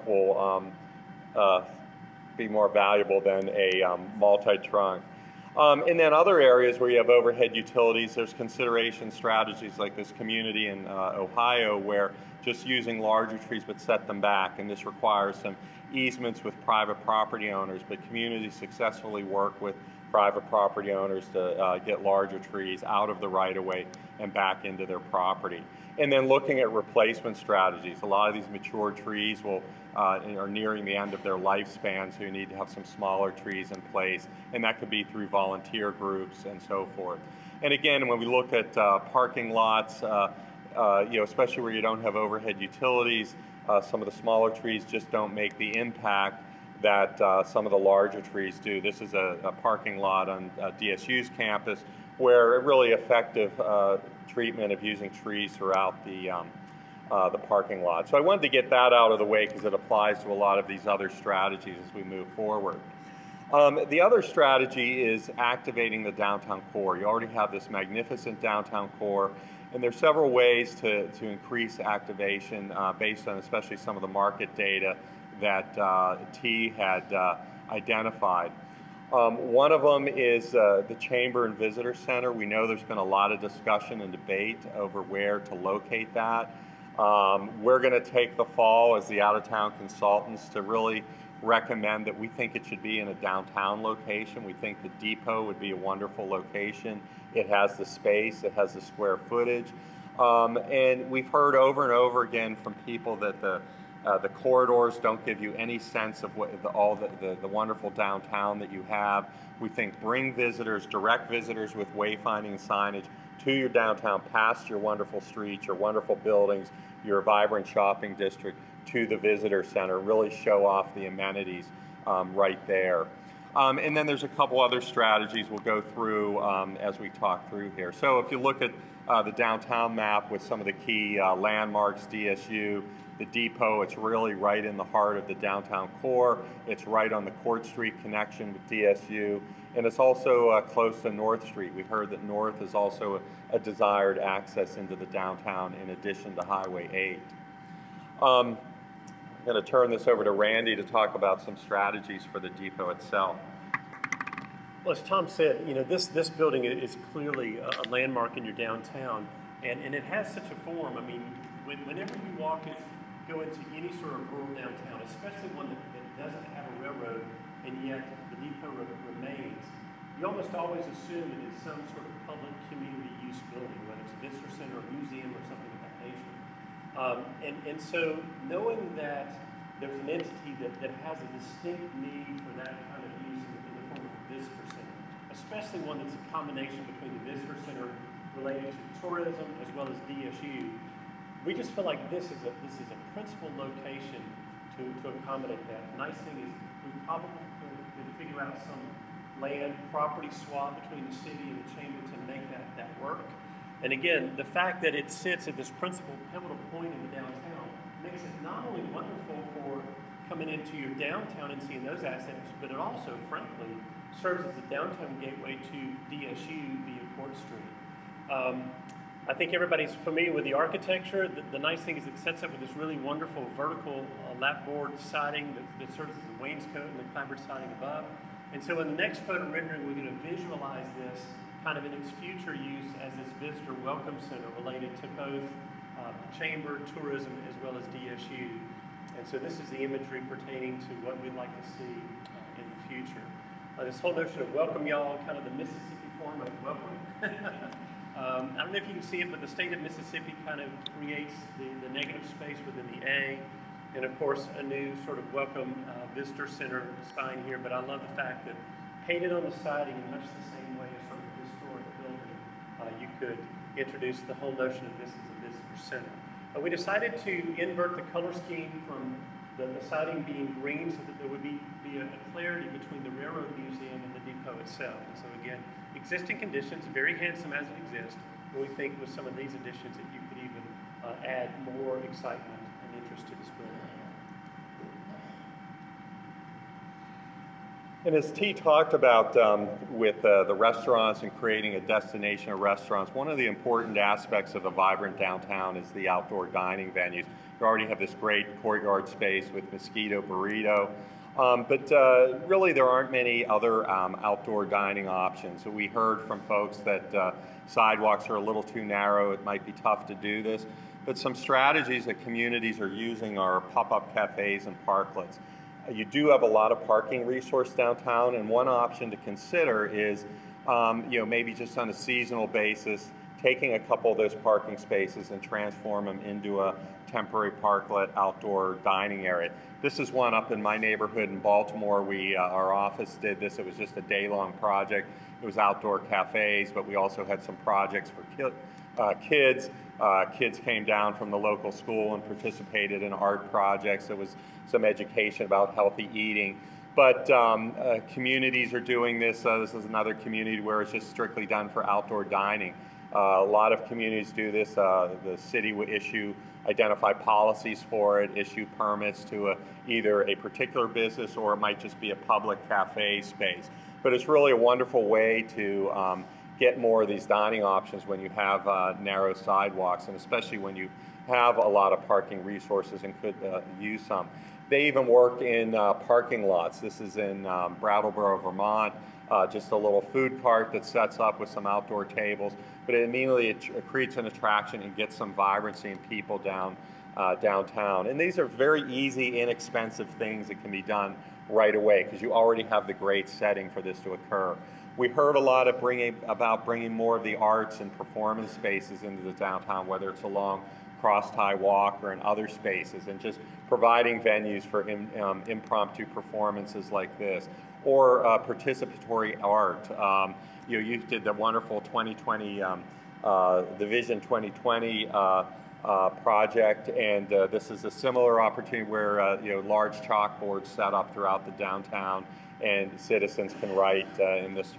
will be more valuable than a multi-trunk. And then other areas where you have overhead utilities, there's consideration strategies like this community in Ohio where just using larger trees but set them back, and this requires some easements with private property owners, but communities successfully work with private property owners to get larger trees out of the right-of-way and back into their property. And then looking at replacement strategies. A lot of these mature trees are nearing the end of their lifespan, so you need to have some smaller trees in place, and that could be through volunteer groups and so forth. And again, when we look at parking lots, especially where you don't have overhead utilities, some of the smaller trees just don't make the impact that some of the larger trees do. This is a parking lot on DSU's campus where a really effective treatment of using trees throughout the parking lot. So I wanted to get that out of the way because it applies to a lot of these other strategies as we move forward. The other strategy is activating the downtown core. You already have this magnificent downtown core, and there's several ways to increase activation based on especially some of the market data that T had identified. One of them is the Chamber and Visitor Center. We know there's been a lot of discussion and debate over where to locate that. We're going to take the fall as the out-of-town consultants to really recommend that we think it should be in a downtown location. We think the depot would be a wonderful location. It has the space, it has the square footage. And we've heard over and over again from people that the corridors don't give you any sense of all the wonderful downtown that you have. We think bring visitors, direct visitors with wayfinding and signage to your downtown, past your wonderful streets, your wonderful buildings, your vibrant shopping district, to the visitor center. Really show off the amenities right there. And then there's a couple other strategies we'll go through as we talk through here. So if you look at the downtown map with some of the key landmarks, DSU, the depot, it's really right in the heart of the downtown core. It's right on the Court Street connection with DSU, and it's also close to North Street. We heard that North is also a desired access into the downtown in addition to Highway 8. I'm going to turn this over to Randy to talk about some strategies for the depot itself. Well, as Tom said, this building is clearly a landmark in your downtown, and it has such a form. I mean, whenever you go into any sort of rural downtown, especially one that doesn't have a railroad, and yet the depot remains, you almost always assume it is some sort of public community use building, whether it's a visitor center, a museum, or something of that nature. And so knowing that there's an entity that has a distinct need for that kind of use in the form of a visitor center, especially one that's a combination between the visitor center related to tourism as well as DSU, we just feel like this is a principal location to accommodate that. The nice thing is we probably could figure out some land property swap between the city and the chamber to make that work. And again, the fact that it sits at this principal pivotal point in the downtown makes it not only wonderful for coming into your downtown and seeing those assets, but it also, frankly, serves as a downtown gateway to DSU via Court Street. I think everybody's familiar with the architecture. The nice thing is it sets up with this really wonderful vertical lapboard siding that serves as a wainscot and the clapboard siding above. And so in the next photo rendering, we're going to visualize this kind of in its future use as this visitor welcome center related to both chamber, tourism, as well as DSU. And so this is the imagery pertaining to what we'd like to see in the future. This whole notion of welcome y'all, kind of the Mississippi form of welcome. I don't know if you can see it, but the state of Mississippi kind of creates the negative space within the A. And of course, a new sort of welcome visitor center sign here. But I love the fact that painted on the siding in much the same way as sort of a historic building, you could introduce the whole notion of this as a visitor center. We decided to invert the color scheme from the siding being green so that there would be a clarity between the Railroad Museum and the depot itself. And so again, existing conditions, very handsome as it exists, but we think with some of these additions that you could even add more excitement and interest to this building. And as T talked about with the restaurants and creating a destination of restaurants, one of the important aspects of a vibrant downtown is the outdoor dining venues. You already have this great courtyard space with Mosquito Burrito, but really there aren't many other outdoor dining options. So we heard from folks that sidewalks are a little too narrow, it might be tough to do this, but some strategies that communities are using are pop-up cafes and parklets. You do have a lot of parking resource downtown, and one option to consider is, maybe just on a seasonal basis, taking a couple of those parking spaces and transform them into a temporary parklet outdoor dining area. This is one up in my neighborhood in Baltimore. Our office did this. It was just a day-long project. It was outdoor cafes, but we also had some projects for kids. Kids came down from the local school and participated in art projects. There was some education about healthy eating. But communities are doing this. This is another community where it's just strictly done for outdoor dining. A lot of communities do this. The city would identify policies for it, issue permits to either a particular business or it might just be a public cafe space. But it's really a wonderful way to get more of these dining options when you have narrow sidewalks, and especially when you have a lot of parking resources and could use some. They even work in parking lots. This is in Brattleboro, Vermont. Just a little food cart that sets up with some outdoor tables, but it immediately creates an attraction and gets some vibrancy and people downtown. And these are very easy, inexpensive things that can be done right away because you already have the great setting for this to occur. We heard a lot about bringing more of the arts and performance spaces into the downtown, whether it's along Cross-Tie Walk or in other spaces, and just providing venues for impromptu performances like this, or participatory art. You did the wonderful 2020, the Vision 2020 project, and this is a similar opportunity where large chalkboards set up throughout the downtown, and citizens can write, in this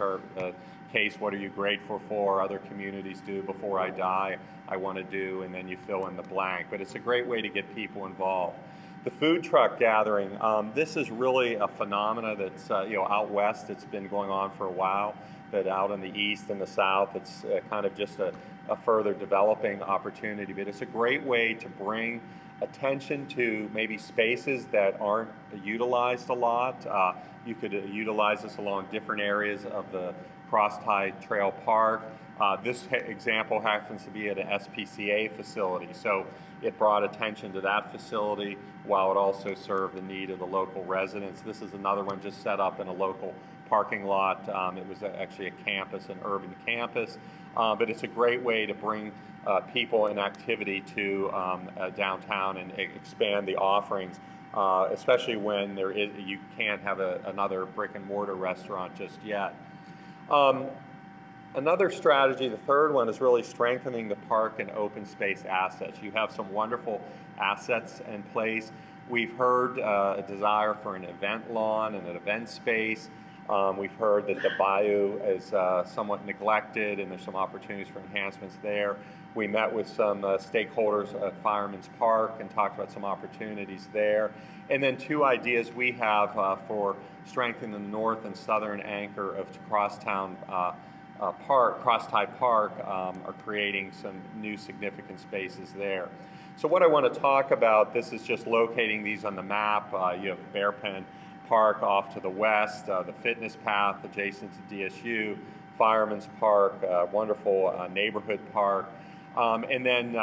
case, what are you grateful for? Other communities do, before I die, I want to do, and then you fill in the blank. But it's a great way to get people involved. The food truck gathering, this is really a phenomena that's out west. It's been going on for a while, but out in the east and the south, it's kind of just a further developing opportunity. But it's a great way to bring attention to maybe spaces that aren't utilized a lot. You could utilize this along different areas of the Cross-Tie Trail Park. This example happens to be at an SPCA facility, so it brought attention to that facility while it also served the need of the local residents. This is another one just set up in a local parking lot. It was actually a campus, an urban campus, but it's a great way to bring people and activity to downtown and expand the offerings, especially when you can't have another brick and mortar restaurant just yet. Another strategy, the third one, is really strengthening the park and open space assets. You have some wonderful assets in place. We've heard a desire for an event lawn and an event space. We've heard that the bayou is somewhat neglected and there's some opportunities for enhancements there. We met with some stakeholders at Fireman's Park and talked about some opportunities there. And then two ideas we have for strengthening the north and southern anchor of Crosstown Park, Crosstie Park, are creating some new significant spaces there. So what I want to talk about, this is just locating these on the map. You have Bearpen Park off to the west, the fitness path adjacent to DSU, Fireman's Park, wonderful neighborhood park. And then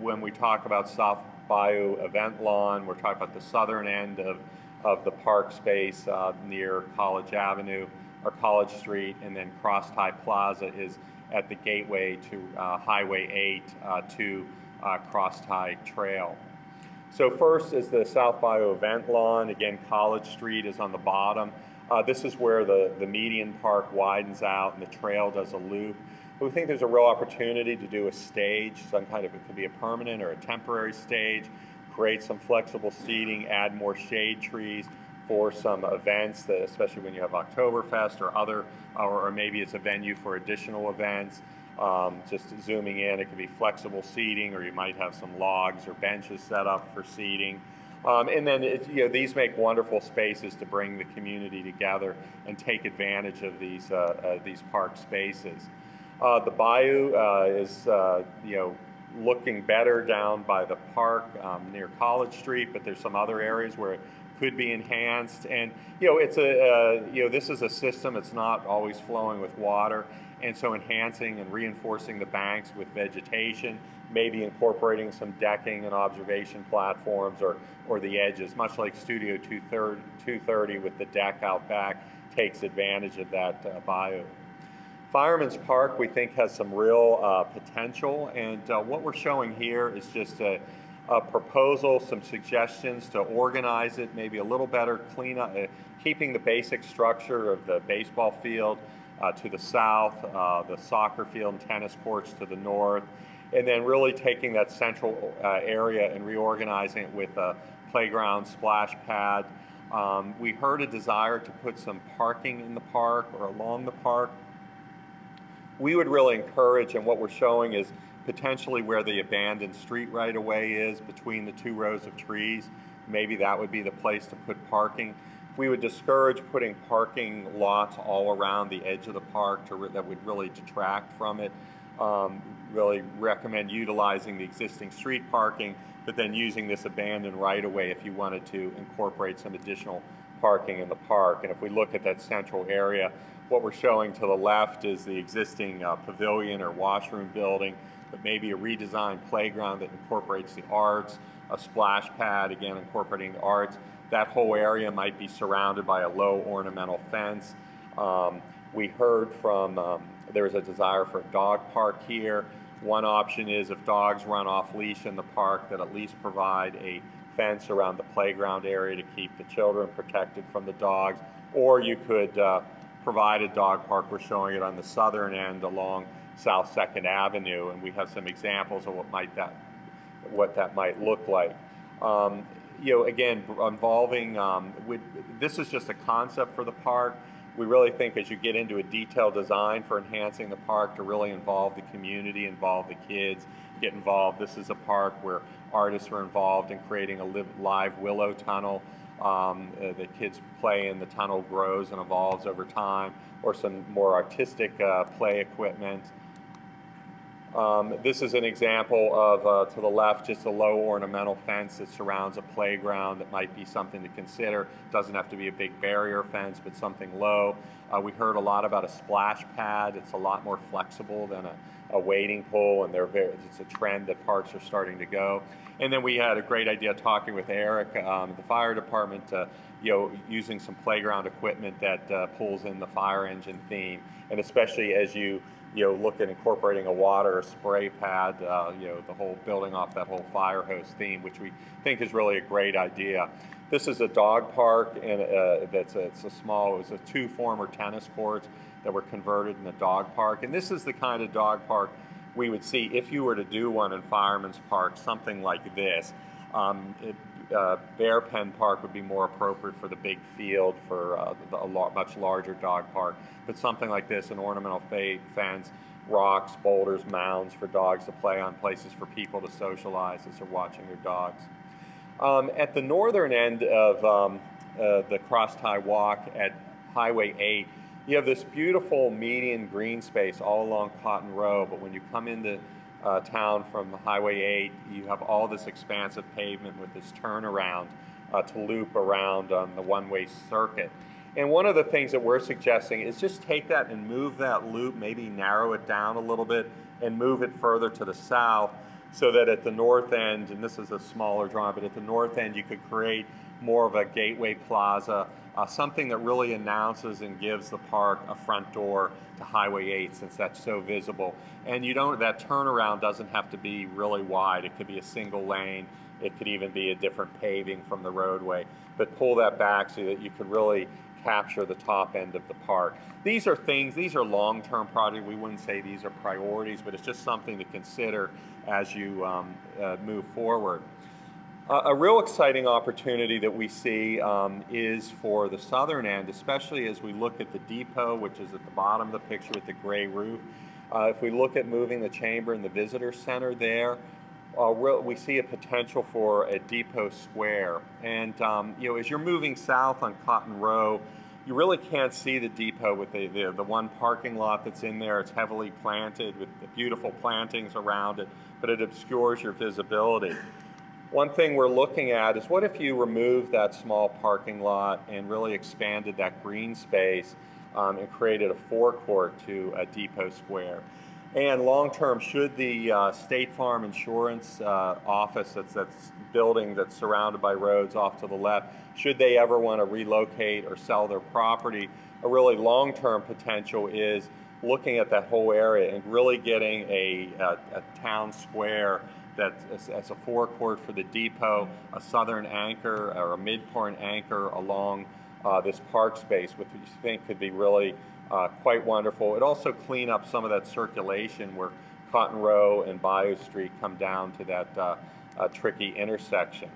when we talk about South Bayou Event Lawn, we're talking about the southern end of the park space near College Avenue or College Street, and then Crosstie Plaza is at the gateway to Highway 8 to Crosstie Trail. So first is the South Bayou Event Lawn. Again, College Street is on the bottom. This is where the median park widens out and the trail does a loop. We think there's a real opportunity to do a stage, some kind of, it could be a permanent or a temporary stage, create some flexible seating, add more shade trees for some events, that, especially when you have Oktoberfest or other, or maybe it's a venue for additional events. Just zooming in, it could be flexible seating, or you might have some logs or benches set up for seating. And then these make wonderful spaces to bring the community together and take advantage of these park spaces. The bayou is looking better down by the park near College Street, but there's some other areas where it could be enhanced. And it's this is a system. It's not always flowing with water. And so enhancing and reinforcing the banks with vegetation, maybe incorporating some decking and observation platforms or the edges, much like Studio 230 with the deck out back takes advantage of that bayou. Fireman's Park, we think, has some real potential, and what we're showing here is just a proposal, some suggestions to organize it, maybe a little better, clean up, keeping the basic structure of the baseball field to the south, the soccer field and tennis courts to the north, and then really taking that central area and reorganizing it with a playground splash pad. We heard a desire to put some parking in the park or along the park. We would really encourage, and what we're showing is potentially where the abandoned street right-of-way is between the two rows of trees. Maybe that would be the place to put parking. We would discourage putting parking lots all around the edge of the park that would really detract from it. Really recommend utilizing the existing street parking, but then using this abandoned right-of-way if you wanted to incorporate some additional parking in the park. And if we look at that central area, what we're showing to the left is the existing pavilion or washroom building, but maybe a redesigned playground that incorporates the arts, a splash pad, again incorporating the arts. That whole area might be surrounded by a low ornamental fence. We heard from, there's a desire for a dog park here. One option is if dogs run off leash in the park, that at least provide a fence around the playground area to keep the children protected from the dogs. Or you could provide a dog park. We're showing it on the southern end along South 2nd Avenue, and we have some examples of what that might look like. Again, involving, this is just a concept for the park. We really think as you get into a detailed design for enhancing the park to really involve the community, involve the kids, get involved. This is a park where artists are involved in creating a live willow tunnel. The kids play in, the tunnel grows and evolves over time, or some more artistic play equipment. This is an example of, to the left, just a low ornamental fence that surrounds a playground that might be something to consider. It doesn't have to be a big barrier fence, but something low. We heard a lot about a splash pad. It's a lot more flexible than a wading pool, and it's a trend that parks are starting to go. And then we had a great idea talking with Eric, the fire department, using some playground equipment that pulls in the fire engine theme, and especially as you look at incorporating a water or spray pad, the whole building off that whole fire hose theme, which we think is really a great idea. This is a dog park, and it was two former tennis courts that were converted in a dog park. And this is the kind of dog park we would see if you were to do one in Fireman's Park, something like this. bear pen park would be more appropriate for the big field for much larger dog park. But something like this, an ornamental fence, rocks, boulders, mounds for dogs to play on, places for people to socialize as they're watching their dogs. At the northern end of the cross-tie walk at Highway 8, you have this beautiful median green space all along Cotton Row, but when you come into town from Highway 8, you have all this expansive pavement with this turnaround to loop around on the one-way circuit. And one of the things that we're suggesting is just take that and move that loop, maybe narrow it down a little bit and move it further to the south so that at the north end, and this is a smaller drawing, but at the north end you could create more of a gateway plaza, something that really announces and gives the park a front door to Highway 8 since that's so visible. And that turnaround doesn't have to be really wide. It could be a single lane. It could even be a different paving from the roadway. But pull that back so that you could really capture the top end of the park. These are long-term projects. We wouldn't say these are priorities, but it's just something to consider as you move forward. A real exciting opportunity that we see is for the southern end, especially as we look at the depot, which is at the bottom of the picture with the gray roof. If we look at moving the chamber and the visitor center there, we see a potential for a depot square. And as you're moving south on Cotton Row, you really can't see the depot with the one parking lot that's in there. It's heavily planted with the beautiful plantings around it, but it obscures your visibility. One thing we're looking at is what if you remove that small parking lot and really expanded that green space and created a forecourt to a depot square. And long-term, should the State Farm Insurance office, that's building that's surrounded by roads off to the left, should they ever want to relocate or sell their property, a really long-term potential is looking at that whole area and really getting a town square that's as a forecourt for the depot, a southern anchor or a midpoint anchor along this park space, which we think could be really quite wonderful. It also clean up some of that circulation where Cotton Row and Bayou Street come down to that tricky intersection.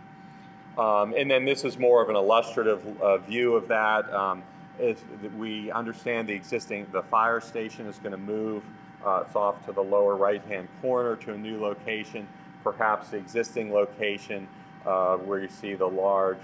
And then this is more of an illustrative view of that. If we understand the fire station is going to move, it's off to the lower right-hand corner to a new location, perhaps the existing location where you see the large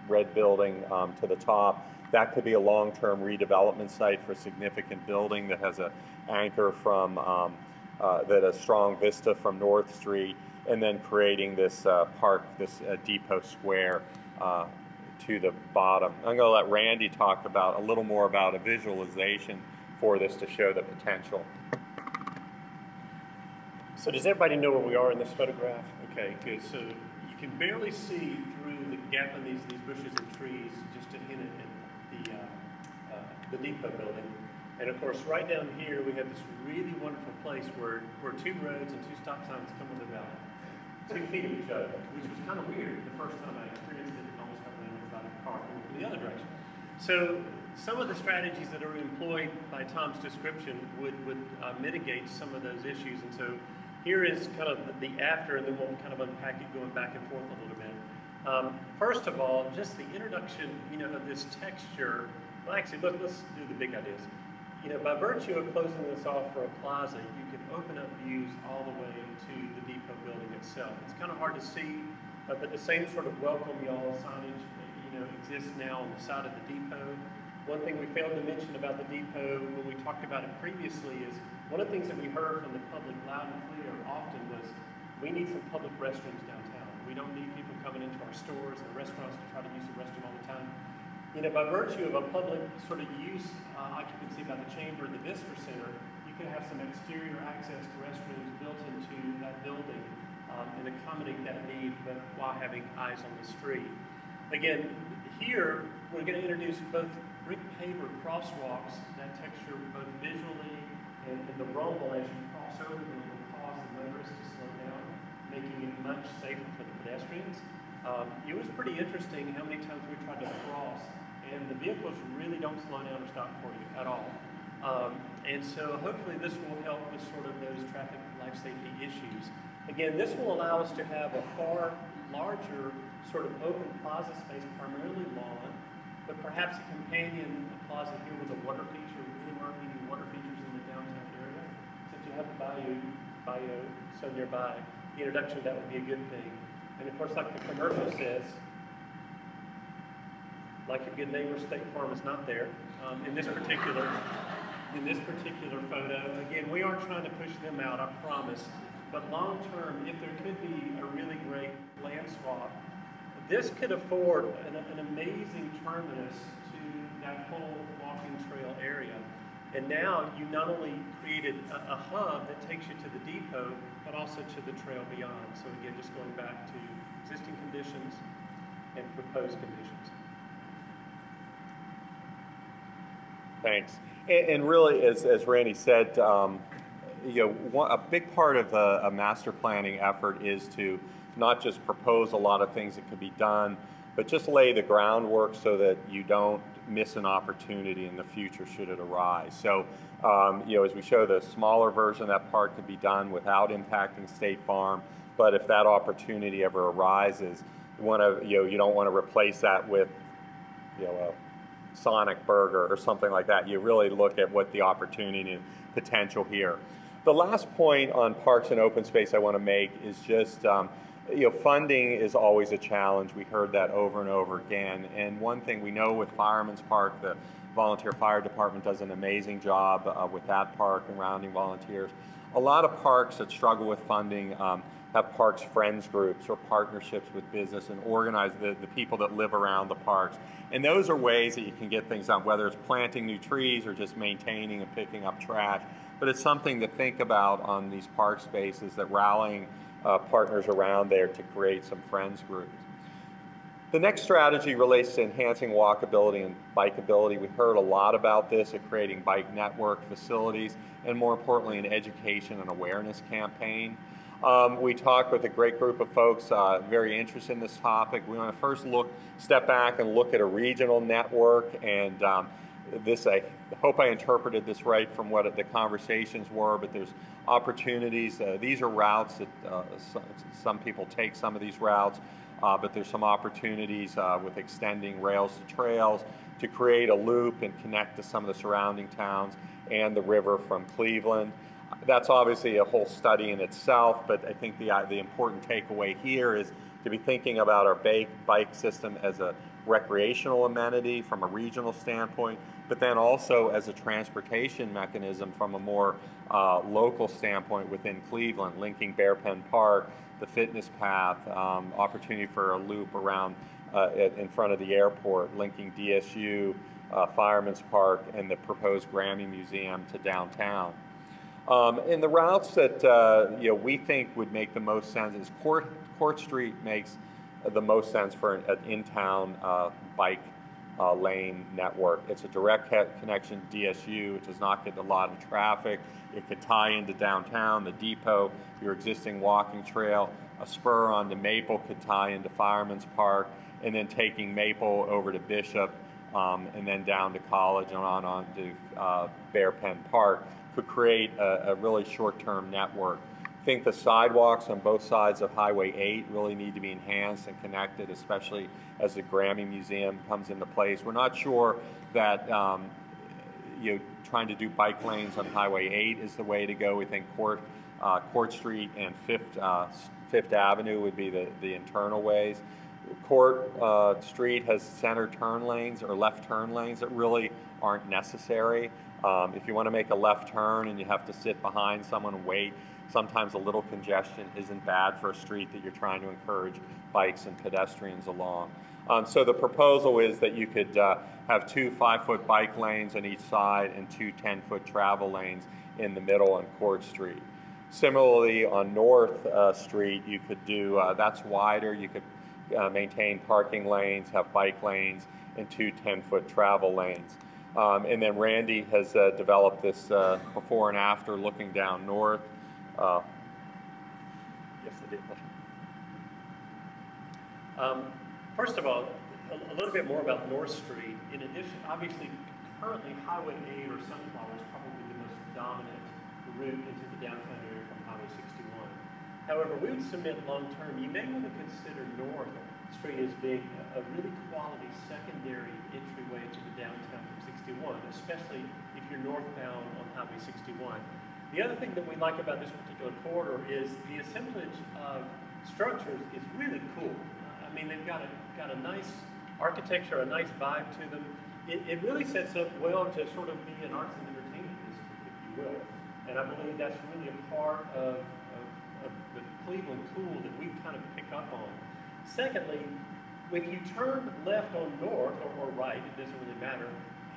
red building to the top. That could be a long-term redevelopment site for a significant building that has an anchor from, a strong vista from North Street, and then creating this park, this depot square to the bottom. I'm going to let Randy talk about a little more about a visualization for this to show the potential. So does everybody know where we are in this photograph? Okay, good. So you can barely see through the gap in these bushes and trees just to hint at the depot building. And of course, right down here, we have this really wonderful place where two roads and two stop signs come with about 2 feet of each other, which was kind of weird the first time I experienced it. It almost got ran over by a car coming from the other direction. So some of the strategies that are employed by Tom's description would mitigate some of those issues. And so here is kind of the after, and then we'll kind of unpack it going back and forth a little bit. First of all, just the introduction, of this texture. Well, actually, let's do the big ideas. By virtue of closing this off for a plaza, you can open up views all the way to the depot building itself. It's kind of hard to see, but the same sort of welcome y'all signage, exists now on the side of the depot. One thing we failed to mention about the depot when we talked about it previously is one of the things that we heard from the public loud and clear often was we need some public restrooms downtown. We don't need people coming into our stores and restaurants to try to use the restroom all the time. By virtue of a public sort of use occupancy by the chamber and the visitor center, you can have some exterior access to restrooms built into that building and accommodate that need, but while having eyes on the street. Again, here we're going to introduce both brick paver crosswalks that texture both visually and the rumble as you cross over them will cause the motorists to slow down, making it much safer for the pedestrians. It was pretty interesting how many times we tried to cross and the vehicles really don't slow down or stop for you at all. And so hopefully this will help with sort of those traffic life safety issues. Again, this will allow us to have a far larger sort of open plaza space, primarily lawn, but perhaps a companion plaza here with a water feature. We really aren't needing water features in the downtown area. Since you have the bayou so nearby, the introduction of that would be a good thing. And of course, like the commercial says, like your good neighbor, State Farm is not there. In this particular photo, again, we aren't trying to push them out, I promise. But long term, if there could be a really great land swap, this could afford an amazing terminus to that whole walking trail area. And now you not only created a hub that takes you to the depot, but also to the trail beyond. So again, just going back to existing conditions and proposed conditions. Thanks. And really, as Randy said, a big part of a master planning effort is to not just propose a lot of things that could be done, but just lay the groundwork so that you don't miss an opportunity in the future should it arise. So, as we show, the smaller version of that park could be done without impacting State Farm, but if that opportunity ever arises, you don't want to replace that with, a Sonic Burger or something like that. You really look at what the opportunity and potential here. The last point on parks and open space I want to make is just, funding is always a challenge. We heard that over and over again. And one thing we know with Fireman's Park, the volunteer fire department does an amazing job with that park and rounding volunteers. A lot of parks that struggle with funding have parks friends groups or partnerships with business and organize the people that live around the parks. And those are ways that you can get things done, whether it's planting new trees or just maintaining and picking up trash. But it's something to think about on these park spaces, that rallying partners around there to create some friends groups. The next strategy relates to enhancing walkability and bikeability. We heard a lot about this at creating bike network facilities, and more importantly, an education and awareness campaign. We talked with a great group of folks very interested in this topic. We want to first step back and look at a regional network, and I hope I interpreted this right from what the conversations were, but there's opportunities. These are routes that some people take some of these routes, but there's some opportunities with extending rails to trails to create a loop and connect to some of the surrounding towns and the river from Cleveland. That's obviously a whole study in itself, but I think the important takeaway here is to be thinking about our bike system as a recreational amenity from a regional standpoint, but then also as a transportation mechanism from a more local standpoint within Cleveland, linking Bear Pen Park, the fitness path, opportunity for a loop around in front of the airport, linking DSU, Fireman's Park, and the proposed Grammy Museum to downtown. And the routes that we think would make the most sense is Court Street makes the most sense for an in-town bike lane network. It's a direct connection to DSU. It does not get a lot of traffic. It could tie into downtown, the depot, your existing walking trail. A spur onto Maple could tie into Fireman's Park, and then taking Maple over to Bishop, and then down to College and on to Bear Pen Park could create a really short-term network. I think the sidewalks on both sides of Highway 8 really need to be enhanced and connected, especially as the Grammy Museum comes into place. We're not sure that trying to do bike lanes on Highway 8 is the way to go. We think Court Street and Fifth Avenue would be the internal ways. Court Street has center turn lanes or left turn lanes that really aren't necessary. If you want to make a left turn and you have to sit behind someone and wait, sometimes a little congestion isn't bad for a street that you're trying to encourage bikes and pedestrians along. So the proposal is that you could have 2 5-foot bike lanes on each side and 2 10-foot travel lanes in the middle on Court Street. Similarly, on North Street, you could do, that's wider, you could maintain parking lanes, have bike lanes, and 2 10-foot travel lanes. And then Randy has developed this before and after looking down north. Yes, I did. First of all, a little bit more about North Street. In addition, obviously, currently Highway 8 or Sunflower is probably the most dominant route into the downtown area from Highway 61. However, we would submit long-term, you may want to consider North Street as being a really quality secondary entryway to the downtown from 61, especially if you're northbound on Highway 61. The other thing that we like about this particular corridor is the assemblage of structures is really cool. I mean, they've got a nice architecture, a nice vibe to them. It really sets up well to sort of be an arts and entertainment district, if you will. And I believe that's really a part of the Cleveland cool that we kind of pick up on. Secondly, if you turn left on North or right, it doesn't really matter,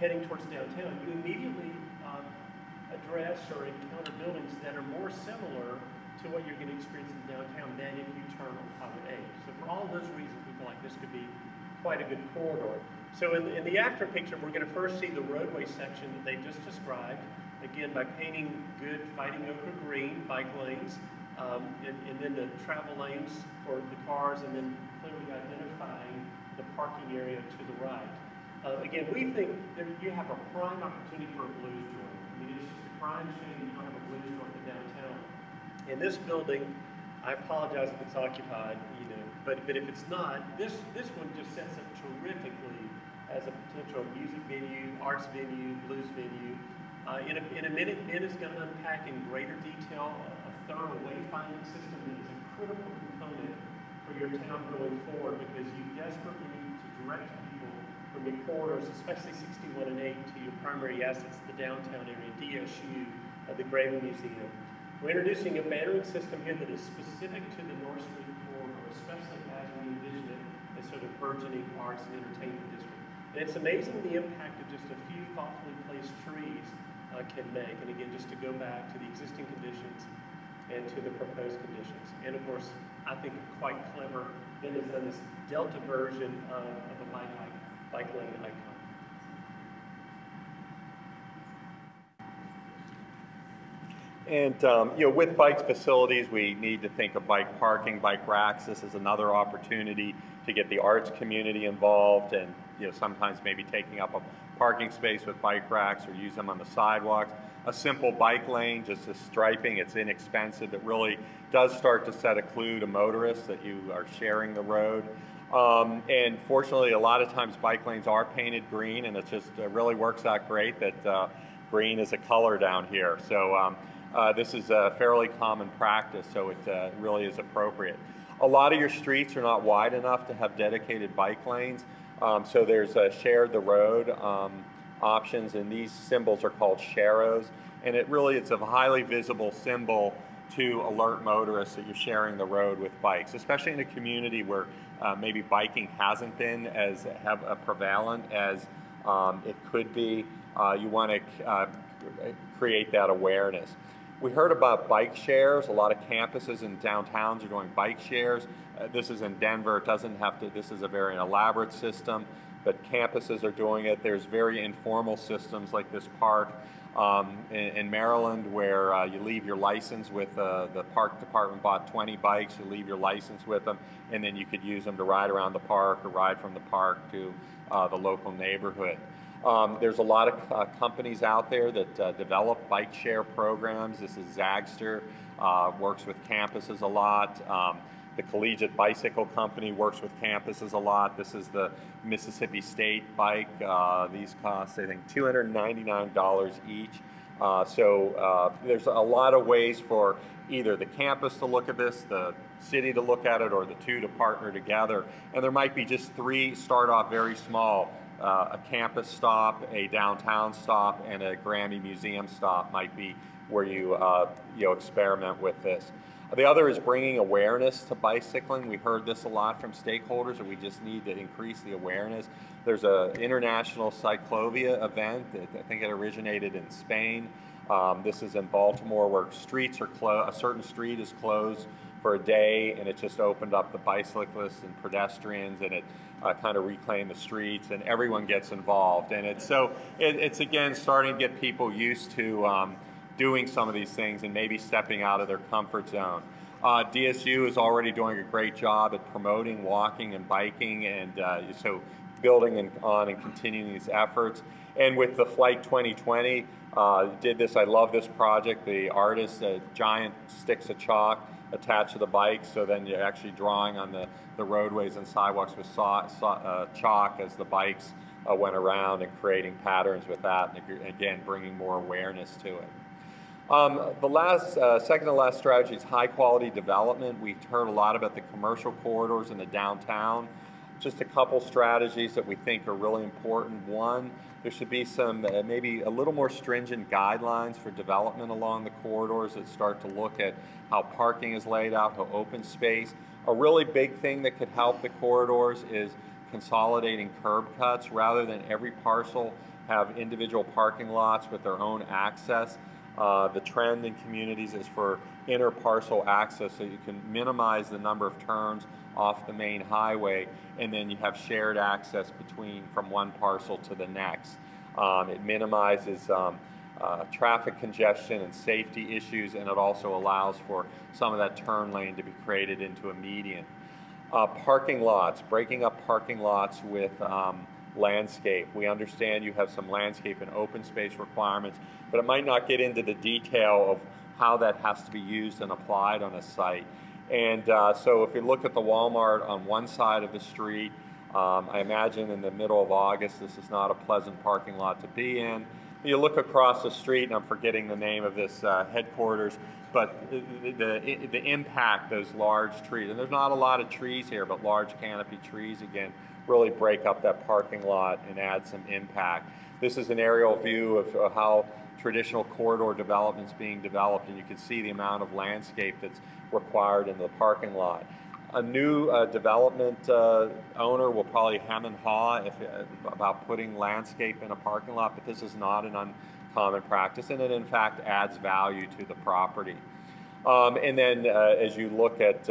heading towards downtown, you immediately address or encounter buildings that are more similar to what you're going to experience in downtown than if you turn on Highway 8. So for all those reasons, we feel like this could be quite a good corridor. So in the after picture, we're going to first see the roadway section that they just described, again by painting good fighting ochre green bike lanes, and then the travel lanes for the cars, and then clearly identifying the parking area to the right. Again, we think that you have a prime opportunity for a blues joint. I mean, it's just a prime shame you don't have a blues joint in downtown. In this building, I apologize if it's occupied, you know, but if it's not, this one just sets up terrifically as a potential music venue, arts venue, blues venue. In a minute, Ben is going to unpack in greater detail a thorough wayfinding system that is a critical component for your town going forward, because you desperately need to direct people from your corridors, especially 61 and 8, to your primary assets, the downtown area, DSU, the Graving Museum. We're introducing a bannering system here that is specific to the North Street corridor, especially as we envision it as sort of burgeoning arts and entertainment district. And it's amazing the impact of just a few thoughtfully placed trees can make. And again, just to go back to the existing conditions and to the proposed conditions. And of course, I think quite clever, Ben has done this delta version of a bike lane icon. And you know, with bike facilities, we need to think of bike parking, bike racks. This is another opportunity to get the arts community involved, and you know, sometimes maybe taking up a parking space with bike racks or use them on the sidewalks. A simple bike lane, just a striping, it's inexpensive. It really does start to set a clue to motorists that you are sharing the road. And fortunately, a lot of times bike lanes are painted green, and it just really works out great that green is a color down here. So this is a fairly common practice, so it really is appropriate. A lot of your streets are not wide enough to have dedicated bike lanes, so there's shared the road options, and these symbols are called sharrows, and it's a highly visible symbol to alert motorists that you're sharing the road with bikes, especially in a community where maybe biking hasn't been as prevalent as it could be. You want to create that awareness. We heard about bike shares. A lot of campuses and downtowns are doing bike shares. This is in Denver. It doesn't have to, this is a very elaborate system, but campuses are doing it. There's very informal systems like this park in Maryland, where you leave your license with the park department bought 20 bikes, you leave your license with them, and then you could use them to ride around the park or ride from the park to the local neighborhood. There's a lot of companies out there that develop bike share programs. This is Zagster, works with campuses a lot. The Collegiate Bicycle Company works with campuses a lot. This is the Mississippi State bike. These cost, I think, $299 each. So there's a lot of ways for either the campus to look at this, the city to look at it, or the two to partner together. And there might be just three, start off very small. A campus stop, a downtown stop, and a Grammy Museum stop might be where you experiment with this. The other is bringing awareness to bicycling. We heard this a lot from stakeholders, and we just need to increase the awareness. There's an international cyclovia event that I think it originated in Spain. This is in Baltimore, where streets are closed. A certain street is closed for a day, and it just opened up the bicyclists and pedestrians, and it kind of reclaimed the streets, and everyone gets involved. And it's again starting to get people used to doing some of these things and maybe stepping out of their comfort zone. DSU is already doing a great job at promoting walking and biking, and so building on and continuing these efforts. And with the Flight 2020, did this. I love this project. The artist, giant sticks of chalk, attached to the bikes, so then you're actually drawing on the roadways and sidewalks with chalk as the bikes went around, and creating patterns with that, and again, bringing more awareness to it. The second to last strategy is high quality development. We've heard a lot about the commercial corridors in the downtown. Just a couple strategies that we think are really important. One, there should be some maybe a little more stringent guidelines for development along the corridors that start to look at how parking is laid out, how open space. A really big thing that could help the corridors is consolidating curb cuts rather than every parcel have individual parking lots with their own access. The trend in communities is for inter-parcel access, so you can minimize the number of turns off the main highway, and then you have shared access from one parcel to the next. It minimizes traffic congestion and safety issues, and it also allows for some of that turn lane to be created into a median. Parking lots, breaking up parking lots with landscape. We understand you have some landscape and open space requirements, but it might not get into the detail of how that has to be used and applied on a site. And so if you look at the Walmart on one side of the street, I imagine in the middle of August this is not a pleasant parking lot to be in. You look across the street, and I'm forgetting the name of this headquarters, but the impact those large trees, and there's not a lot of trees here, but large canopy trees, again, really break up that parking lot and add some impact. This is an aerial view of how traditional corridor development's being developed, and you can see the amount of landscape that's required in the parking lot. A new development owner will probably hem and haw about putting landscape in a parking lot, but this is not an uncommon practice, and it in fact adds value to the property. And then as you look at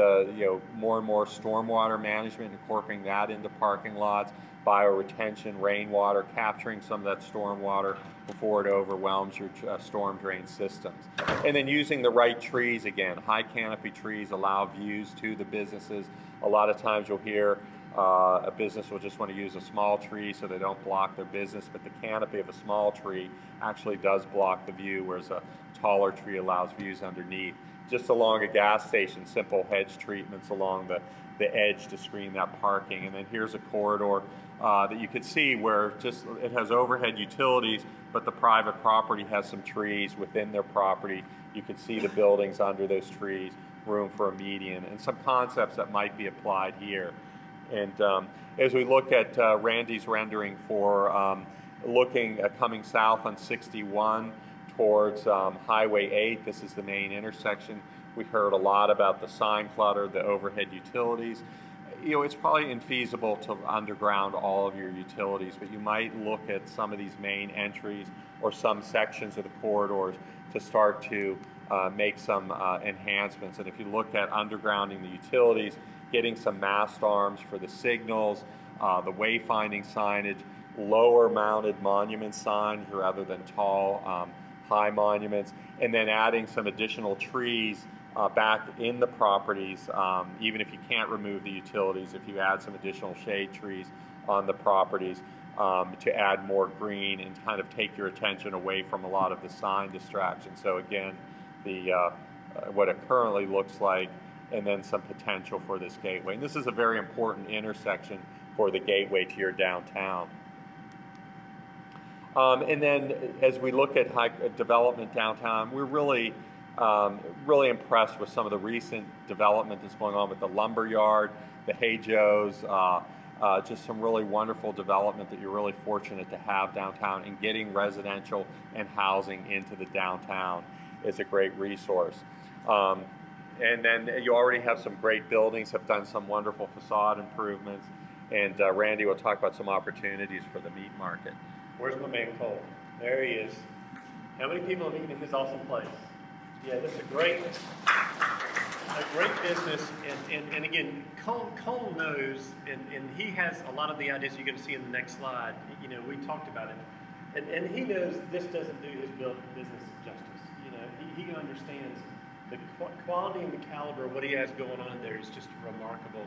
more and more stormwater management, incorporating that into parking lots, bioretention, rainwater, capturing some of that stormwater before it overwhelms your storm drain systems. And then using the right trees again. High canopy trees allow views to the businesses. A lot of times you'll hear a business will just want to use a small tree so they don't block their business, but the canopy of a small tree actually does block the view, whereas a taller tree allows views underneath. Just along a gas station, simple hedge treatments along the edge to screen that parking. And then here's a corridor that you could see where it has overhead utilities, but the private property has some trees within their property. You can see the buildings under those trees, room for a median, and some concepts that might be applied here. And as we look at Randy's rendering for coming south on 61 towards Highway 8, this is the main intersection. We heard a lot about the sign clutter, the overhead utilities. It's probably infeasible to underground all of your utilities, but you might look at some of these main entries or some sections of the corridors to start to make some enhancements. And if you look at undergrounding the utilities, getting some mast arms for the signals, the wayfinding signage, lower mounted monument signs rather than tall, high monuments, and then adding some additional trees back in the properties, even if you can't remove the utilities, if you add some additional shade trees on the properties to add more green and kind of take your attention away from a lot of the sign distraction. So again, what it currently looks like, and then some potential for this gateway. And this is a very important intersection for the gateway to your downtown. And then as we look at high development downtown, we're really impressed with some of the recent development that's going on with the lumber yard, the Hey Joe's, just some really wonderful development that you're really fortunate to have downtown, and getting residential and housing into the downtown is a great resource. And then you already have some great buildings, have done some wonderful facade improvements, and Randy will talk about some opportunities for the meat market. Where's my man Cole? There he is. How many people have eaten at his awesome place? Yeah, this is a great business, and again, Cole knows, and he has a lot of the ideas you're going to see in the next slide. We talked about it, and he knows this doesn't do his business justice. He understands the quality and the caliber of what he has going on there is just remarkable.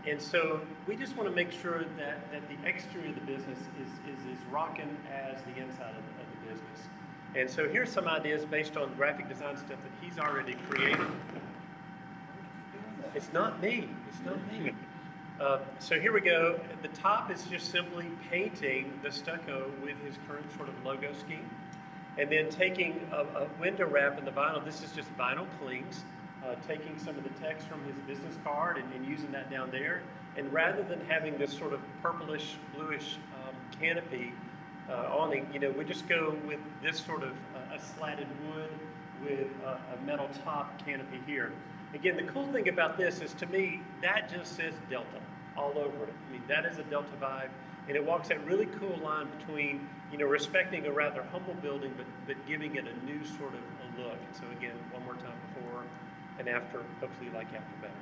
And so we just want to make sure that the exterior of the business is as rocking as the inside of the business. And so here's some ideas based on graphic design stuff that he's already created. It's not me. It's not me. So here we go. The top is just simply painting the stucco with his current sort of logo scheme. And then taking a window wrap in the vinyl. This is just vinyl clings. Taking some of the text from his business card and using that down there. And rather than having this sort of purplish, bluish canopy awning, you know, we just go with this sort of a slatted wood with a metal top canopy here. Again, the cool thing about this is, to me, that just says Delta all over it. I mean, that is a Delta vibe, and it walks that really cool line between, you know, respecting a rather humble building, but giving it a new sort of a look. So again, one more time, before and after, hopefully you like after better.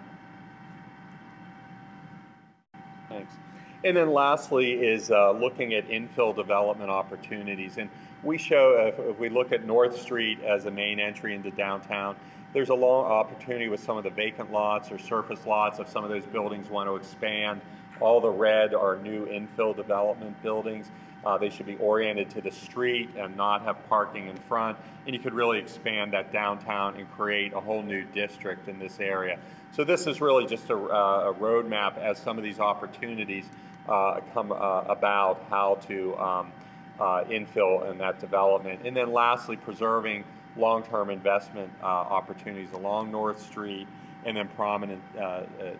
Thanks. And then lastly is looking at infill development opportunities. And we show, if we look at North Street as a main entry into downtown, there's a long opportunity with some of the vacant lots or surface lots if some of those buildings want to expand. All the red are new infill development buildings. They should be oriented to the street and not have parking in front. And you could really expand that downtown and create a whole new district in this area. So this is really just a roadmap as some of these opportunities come about, how to infill in that development. And then lastly, preserving long-term investment opportunities along North Street, and then prominent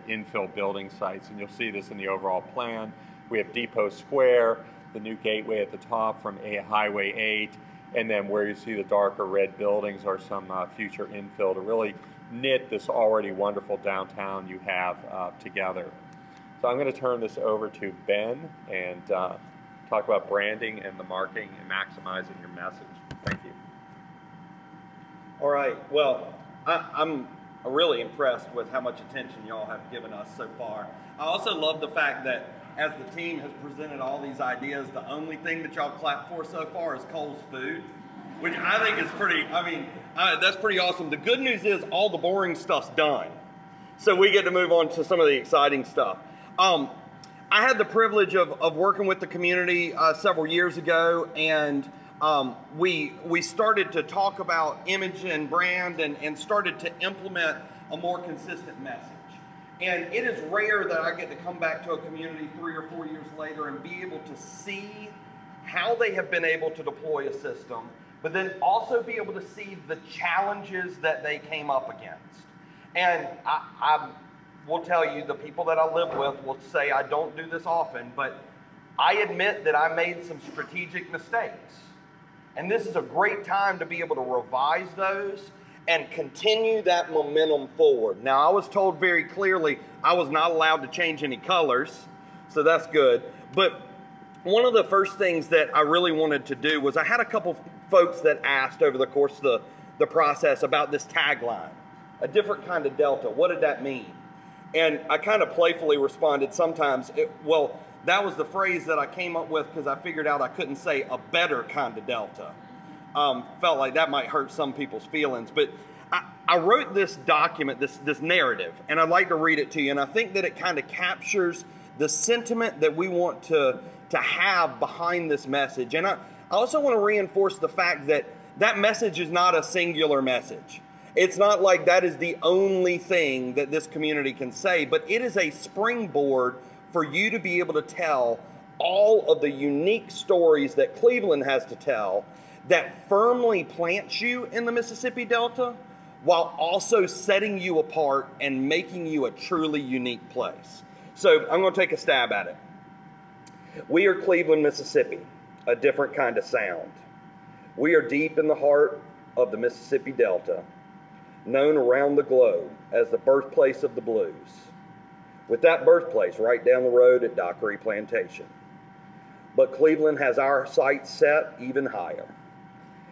infill building sites. And you'll see this in the overall plan. We have Depot Square, the new gateway at the top from Highway 8, and then where you see the darker red buildings are some future infill to really knit this already wonderful downtown you have together. So I'm going to turn this over to Ben and talk about branding and the marketing and maximizing your message. Thank you. All right, well, I'm really impressed with how much attention y'all have given us so far. I also love the fact that as the team has presented all these ideas, the only thing that y'all clap for so far is Cole's food, which I think is pretty, that's pretty awesome. The good news is all the boring stuff's done. So we get to move on to some of the exciting stuff. I had the privilege of working with the community several years ago, and we started to talk about image and brand and started to implement a more consistent message. And it is rare that I get to come back to a community 3 or 4 years later and be able to see how they have been able to deploy a system, but then also be able to see the challenges that they came up against. And I will tell you, the people that I live with will say I don't do this often, but I admit that I made some strategic mistakes. And this is a great time to be able to revise those and continue that momentum forward. Now, I was told very clearly I was not allowed to change any colors, so that's good. But one of the first things that I really wanted to do was I had a couple folks that asked over the course of the process about this tagline, a different kind of Delta. What did that mean? And I kind of playfully responded sometimes, well, that was the phrase that I came up with because I figured out I couldn't say a better kind of Delta. Felt like that might hurt some people's feelings. But I wrote this document, this narrative, and I'd like to read it to you. And I think that it kind of captures the sentiment that we want to have behind this message. And I also want to reinforce the fact that that message is not a singular message. It's not like that is the only thing that this community can say, but it is a springboard for you to be able to tell all of the unique stories that Cleveland has to tell that firmly plants you in the Mississippi Delta while also setting you apart and making you a truly unique place. So I'm going to take a stab at it. We are Cleveland, Mississippi, a different kind of sound. We are deep in the heart of the Mississippi Delta, known around the globe as the birthplace of the blues, with that birthplace right down the road at Dockery Plantation. But Cleveland has our sights set even higher.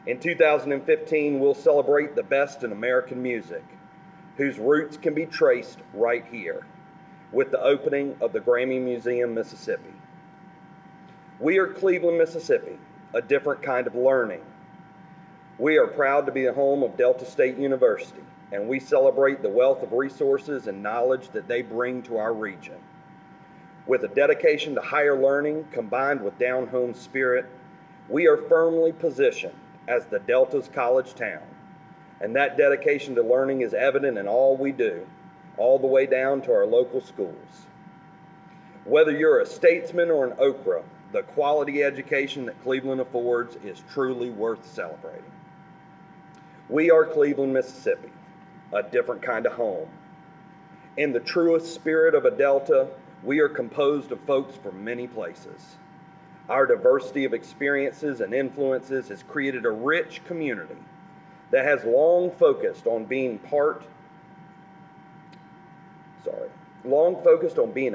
In 2015, we'll celebrate the best in American music, whose roots can be traced right here, with the opening of the Grammy Museum, Mississippi. We are Cleveland, Mississippi, a different kind of learning. We are proud to be the home of Delta State University, and we celebrate the wealth of resources and knowledge that they bring to our region. With a dedication to higher learning combined with down-home spirit, we are firmly positioned as the Delta's college town, and that dedication to learning is evident in all we do, all the way down to our local schools. Whether you're a statesman or an Okra, the quality education that Cleveland affords is truly worth celebrating. We are Cleveland, Mississippi, a different kind of home. In the truest spirit of a Delta, we are composed of folks from many places. Our diversity of experiences and influences has created a rich community that has long focused on being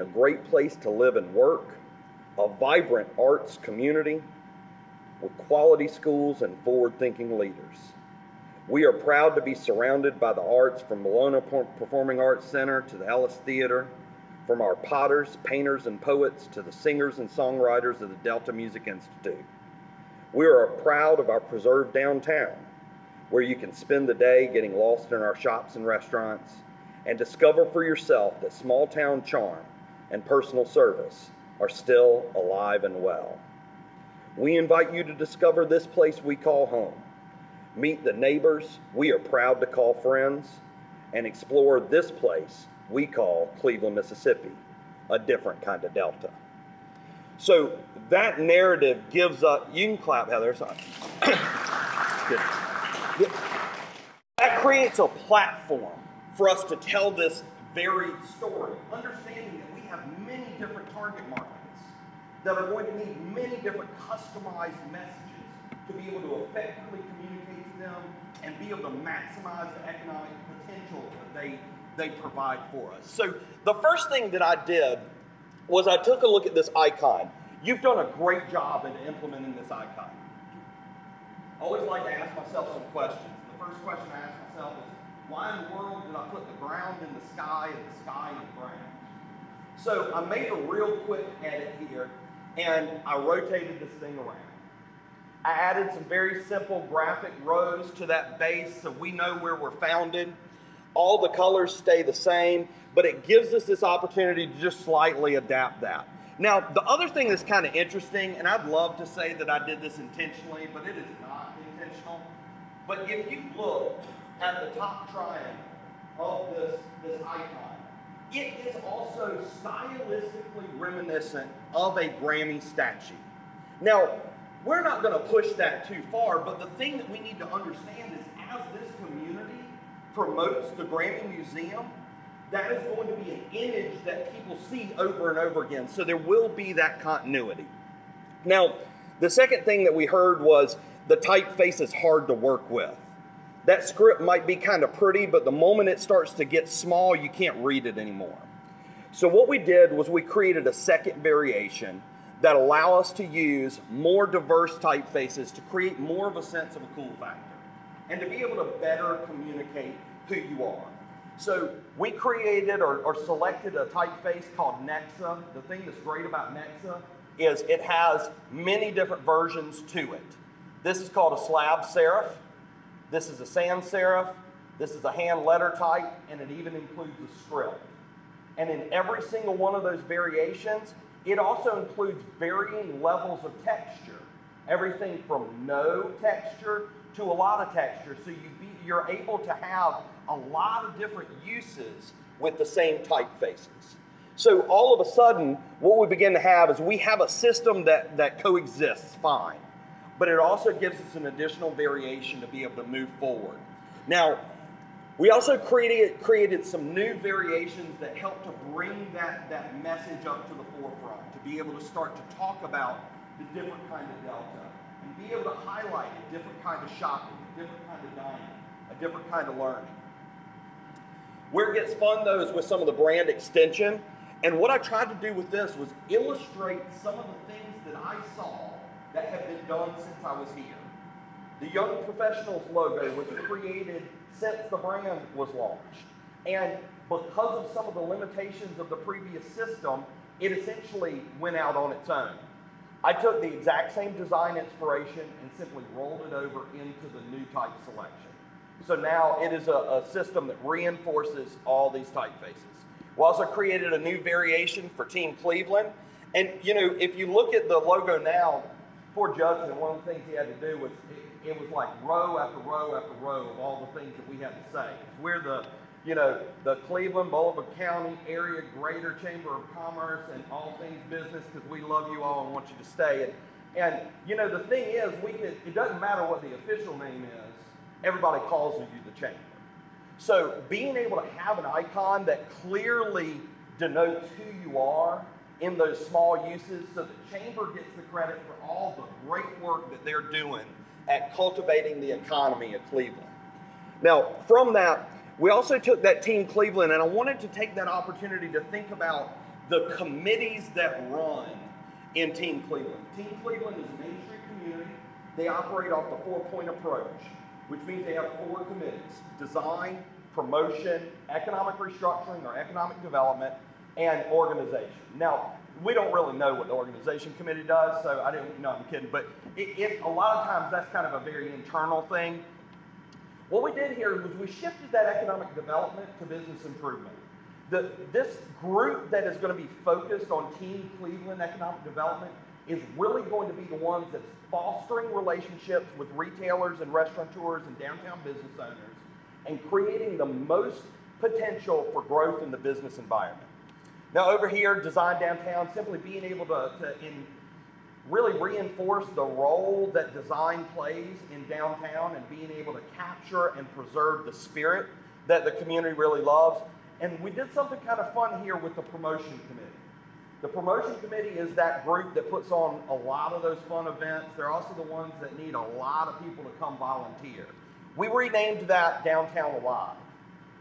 a great place to live and work, a vibrant arts community with quality schools and forward-thinking leaders. We are proud to be surrounded by the arts, from Malona Performing Arts Center to the Ellis Theater, from our potters, painters, and poets to the singers and songwriters of the Delta Music Institute. We are proud of our preserved downtown, where you can spend the day getting lost in our shops and restaurants and discover for yourself that small town charm and personal service are still alive and well. We invite you to discover this place we call home, meet the neighbors we are proud to call friends, and explore this place we call Cleveland, Mississippi, a different kind of Delta. So that narrative gives us, you can clap, Heather. Good. That creates a platform for us to tell this varied story, understanding that we have many different target markets that are going to need many different customized messages to be able to effectively communicate to them and be able to maximize the economic potential that they provide for us. So the first thing that I did was I took a look at this icon. You've done a great job in implementing this icon. I always like to ask myself some questions. The first question I ask myself is, why in the world did I put the ground in the sky and the sky in the ground? So I made a real quick edit here, and I rotated this thing around. I added some very simple graphic rows to that base so we know where we're founded. All the colors stay the same, but it gives us this opportunity to just slightly adapt that. Now, the other thing that's kind of interesting, and I'd love to say that I did this intentionally, but it is not intentional. But if you look at the top triangle of this icon, it is also stylistically reminiscent of a Grammy statue. Now, we're not going to push that too far, but the thing that we need to understand is, as this community promotes the Grammy Museum, that is going to be an image that people see over and over again. So there will be that continuity. Now, the second thing that we heard was the typeface is hard to work with. That script might be kind of pretty, but the moment it starts to get small, you can't read it anymore. So what we did was we created a second variation that allow us to use more diverse typefaces to create more of a sense of a cool factor and to be able to better communicate who you are. So we created or selected a typeface called Nexa. The thing that's great about Nexa is it has many different versions to it. This is called a slab serif. This is a sans serif. This is a hand letter type, and it even includes a script. And in every single one of those variations, it also includes varying levels of texture. Everything from no texture to a lot of texture. So you're able to have a lot of different uses with the same typefaces. So all of a sudden, what we begin to have is we have a system that coexists fine, but it also gives us an additional variation to be able to move forward. Now, we also created some new variations that help to bring that message up to the forefront, to be able to start to talk about the different kind of Delta, and be able to highlight a different kind of shopping, a different kind of dining, a different kind of learning. Where it gets fun, though, is with some of the brand extension. And what I tried to do with this was illustrate some of the things that I saw that have been done since I was here. The Young Professionals logo was created since the brand was launched. And because of some of the limitations of the previous system, it essentially went out on its own. I took the exact same design inspiration and simply rolled it over into the new type selection. So now it is a system that reinforces all these typefaces. We also created a new variation for Team Cleveland. And you know, if you look at the logo now, poor Judson, one of the things he had to do was, it was like row after row after row of all the things that we had to say. We're you know, the Cleveland, Bolivar County Area Greater Chamber of Commerce and all things business, because we love you all and want you to stay. And you know, the thing is, it doesn't matter what the official name is, everybody calls you the chamber. So being able to have an icon that clearly denotes who you are in those small uses, so the chamber gets the credit for all the great work that they're doing at cultivating the economy of Cleveland. Now, from that, we also took that Team Cleveland, and I wanted to take that opportunity to think about the committees that run in Team Cleveland. Team Cleveland is a Main Street community. They operate off the 4-point approach, which means they have 4 committees: design, promotion, economic restructuring or economic development, and organization. Now, we don't really know what the organization committee does, so I didn't, no, I'm kidding, but a lot of times that's kind of a very internal thing. What we did here was we shifted that economic development to business improvement. This group that is going to be focused on Team Cleveland economic development is really going to be the ones that's fostering relationships with retailers and restaurateurs and downtown business owners and creating the most potential for growth in the business environment. Now over here, Design Downtown, simply being able to really reinforce the role that design plays in downtown and being able to capture and preserve the spirit that the community really loves. And we did something kind of fun here with the promotion committee. The promotion committee is that group that puts on a lot of those fun events. They're also the ones that need a lot of people to come volunteer. We renamed that Downtown Alive.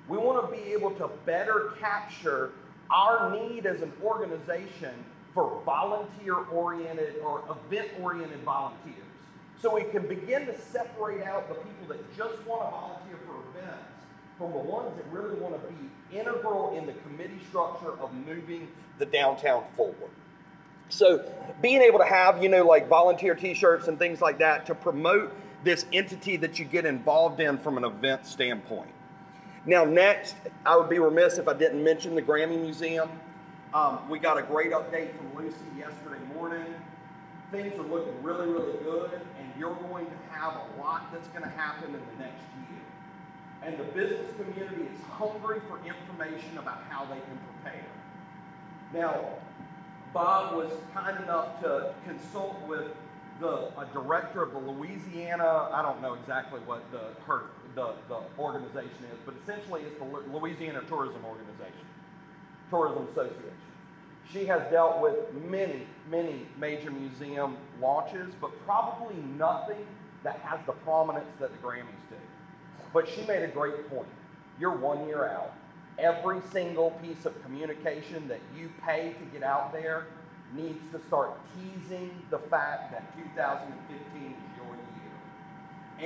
We want to be able to better capture our need as an organization for volunteer-oriented or event-oriented volunteers. So we can begin to separate out the people that just want to volunteer for events from the ones that really want to be integral in the committee structure of moving the downtown forward. So being able to have, you know, like volunteer t-shirts and things like that to promote this entity that you get involved in from an event standpoint. Now next, I would be remiss if I didn't mention the Grammy Museum. We got a great update from Lucy yesterday morning. Things are looking really, really good, and you're going to have a lot that's going to happen in the next year. And the business community is hungry for information about how they can prepare. Now, Bob was kind enough to consult with the director of the Louisiana, I don't know exactly what the organization is, but essentially it's the Louisiana Tourism Association. She has dealt with many, many major museum launches, but probably nothing that has the prominence that the Grammys do. But she made a great point. You're 1 year out. Every single piece of communication that you pay to get out there needs to start teasing the fact that 2015 is your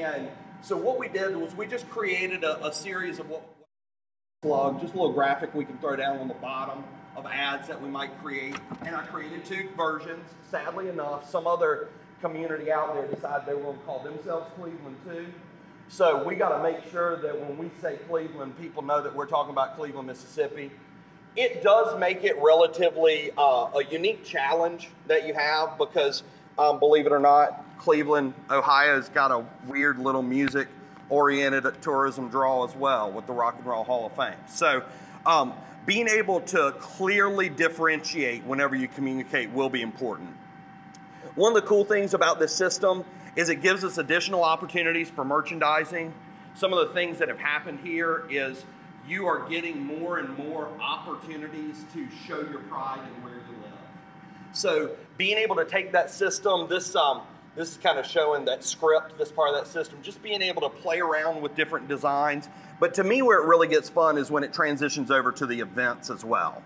year. And so what we did was we just created a series of just a little graphic we can throw down on the bottom of ads that we might create. And I created 2 versions. Sadly enough, some other community out there decided they were going to call themselves Cleveland too. So we got to make sure that when we say Cleveland, people know that we're talking about Cleveland, Mississippi. It does make it relatively a unique challenge that you have because, believe it or not, Cleveland, Ohio's got a weird little music-oriented tourism draw as well with the Rock and Roll Hall of Fame. So being able to clearly differentiate whenever you communicate will be important. One of the cool things about this system is it gives us additional opportunities for merchandising. Some of the things that have happened here is you are getting more and more opportunities to show your pride in where you live. So being able to take that system, this is kind of showing that script, this part of that system, just being able to play around with different designs. But to me, where it really gets fun is when it transitions over to the events as well.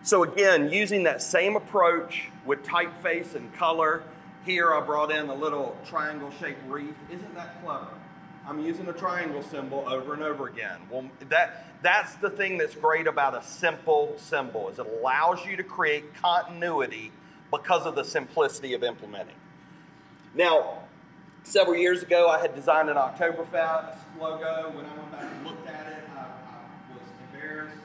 So again, using that same approach with typeface and color. Here I brought in a little triangle-shaped wreath. Isn't that clever? I'm using a triangle symbol over and over again. Well, that's the thing that's great about a simple symbol, is it allows you to create continuity because of the simplicity of implementing. Now, several years ago, I had designed an Oktoberfest logo. When I went back and looked at it, I was embarrassed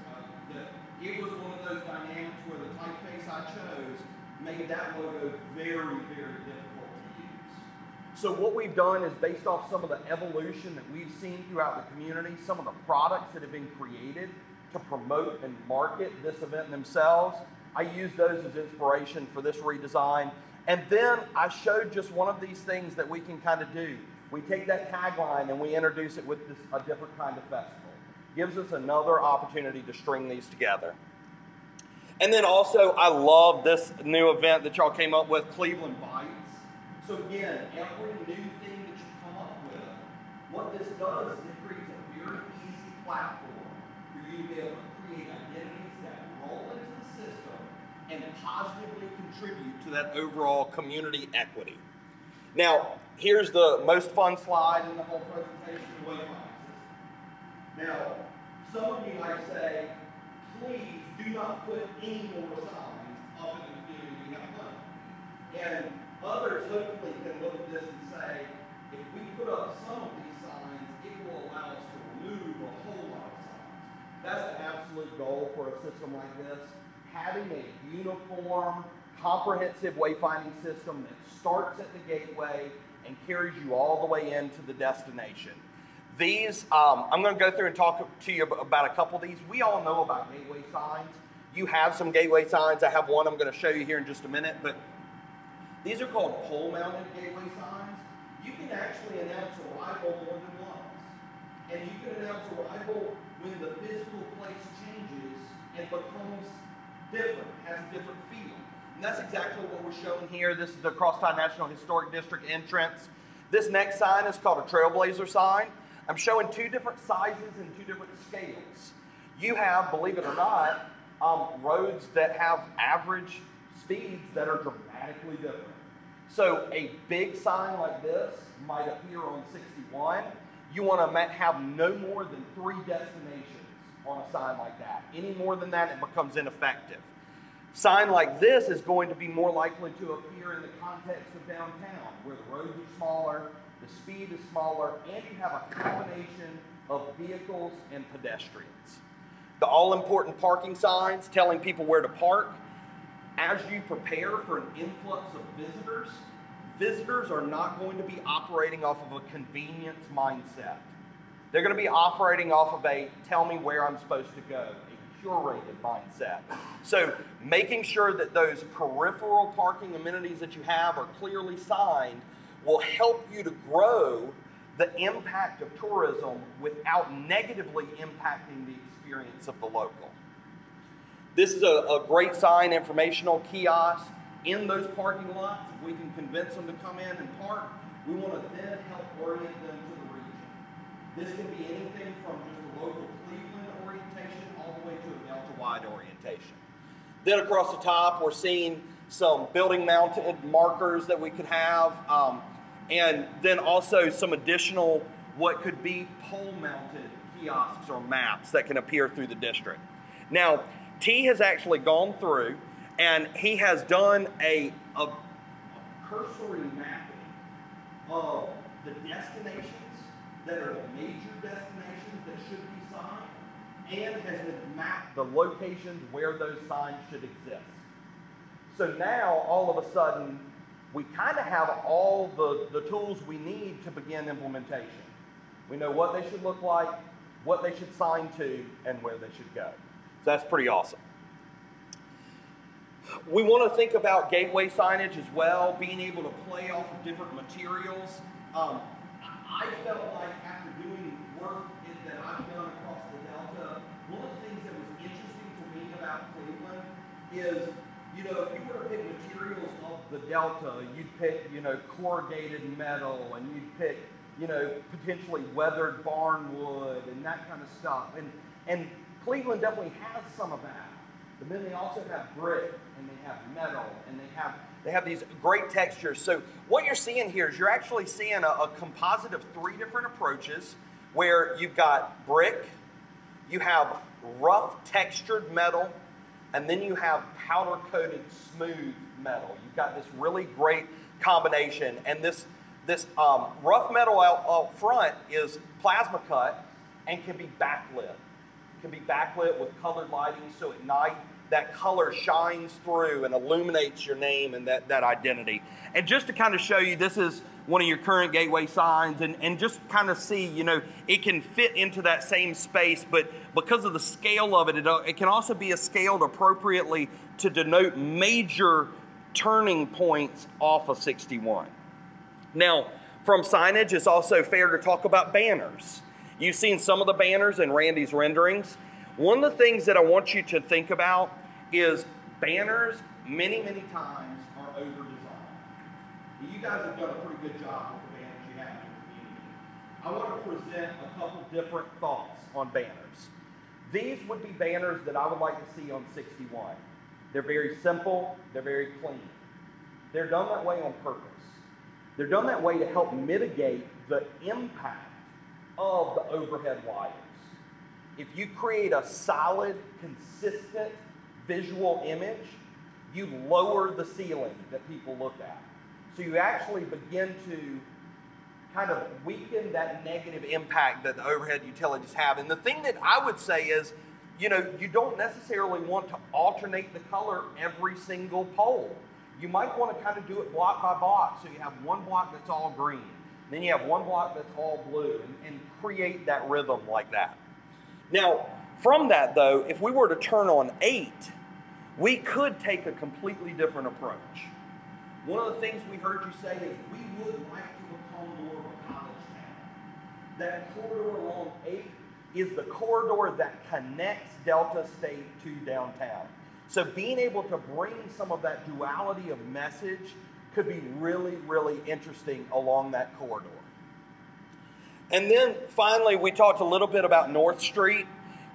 that it was one of those dynamics where the typeface I chose made that logo very, very difficult to use. So what we've done is based off some of the evolution that we've seen throughout the community, some of the products that have been created to promote and market this event themselves, I used those as inspiration for this redesign. And then I showed just one of these things that we can kind of do. We take that tagline and we introduce it with a different kind of festival. Gives us another opportunity to string these together. And then also, I love this new event that y'all came up with, Cleveland Bites. So again, every new thing that you come up with, what this does is it creates a very easy platform for you to be able to create identities that roll into the system and positively contribute to that overall community equity. Now, here's the most fun slide in the whole presentation, the wayfinding system. Now, some of you might say, please do not put any more signs up in the community we have done. And others hopefully can look at this and say, if we put up some of these signs, it will allow us to remove a whole lot of signs. That's the absolute goal for a system like this. Having a uniform, comprehensive wayfinding system that starts at the gateway and carries you all the way into the destination. These, I'm going to go through and talk to you about a couple of these. We all know about gateway signs. You have some gateway signs. I have one I'm going to show you here in just a minute, but these are called pole-mounted gateway signs. You can actually announce arrival more than once. And you can announce arrival when the physical place changes and becomes different, has a different feel. And that's exactly what we're showing here. This is the Crosstown National Historic District entrance. This next sign is called a Trailblazer sign. I'm showing two different sizes and two different scales. You have, believe it or not, roads that have average speeds that are dramatically different. So a big sign like this might appear on 61. You want to have no more than 3 destinations on a sign like that. Any more than that, it becomes ineffective. Sign like this is going to be more likely to appear in the context of downtown, where the roads are smaller, the speed is smaller, and you have a combination of vehicles and pedestrians. The all-important parking signs telling people where to park. As you prepare for an influx of visitors, visitors are not going to be operating off of a convenience mindset. They're going to be operating off of a tell me where I'm supposed to go, a curated mindset. So making sure that those peripheral parking amenities that you have are clearly signed will help you to grow the impact of tourism without negatively impacting the experience of the local. This is a great sign, informational kiosk in those parking lots. If we can convince them to come in and park, we want to then help orient them to the region. This can be anything from just a local Cleveland orientation all the way to a Delta-wide orientation. Then across the top, we're seeing some building-mounted markers that we could have, and then also some additional what could be pole-mounted kiosks or maps that can appear through the district. Now, T has actually gone through and he has done a cursory mapping of the destinations that are the major destinations that should be signed, and has mapped the locations where those signs should exist. So now, all of a sudden, we kind of have all the tools we need to begin implementation. We know what they should look like, what they should sign to, and where they should go. So that's pretty awesome. We want to think about gateway signage as well, being able to play off of different materials. I felt like after doing work that I've done across the Delta, one of the things that was interesting to me about Cleveland is, you know, if you were to pick materials of the Delta, you'd pick, you know, corrugated metal, and you'd pick, you know, potentially weathered barn wood and that kind of stuff. And Cleveland definitely has some of that. But then they also have brick, and they have metal, and they have these great textures. So what you're seeing here is you're actually seeing a composite of 3 different approaches, where you've got brick, you have rough textured metal, and then you have powder coated smooth metal. You've got this really great combination. And this rough metal out front is plasma cut and can be backlit. can be backlit with colored lighting, so at night that color shines through and illuminates your name and that identity. And just to kind of show you, this is one of your current gateway signs, and just kind of see, you know, it can fit into that same space, but because of the scale of it, it can also be scaled appropriately to denote major turning points off of 61. Now, from signage, it's also fair to talk about banners. You've seen some of the banners in Randy's renderings. One of the things that I want you to think about is banners many, many times are over-designed. You guys have done a pretty good job with the banners you have in your community. I want to present a couple different thoughts on banners. These would be banners that I would like to see on 61. They're very simple, they're very clean. They're done that way on purpose. They're done that way to help mitigate the impact of the overhead wires. If you create a solid, consistent visual image, you lower the ceiling that people look at. So you actually begin to kind of weaken that negative impact that the overhead utilities have. And the thing that I would say is, you know, you don't necessarily want to alternate the color every single pole. You might want to kind of do it block by block. So you have one block that's all green, then you have one block that's all blue, and create that rhythm like that. Now, from that though, if we were to turn on 8, we could take a completely different approach. One of the things we heard you say is we would like to become more of a college town. That corridor along 8 is the corridor that connects Delta State to downtown. So being able to bring some of that duality of message could be really, really interesting along that corridor. And then finally, we talked a little bit about North Street.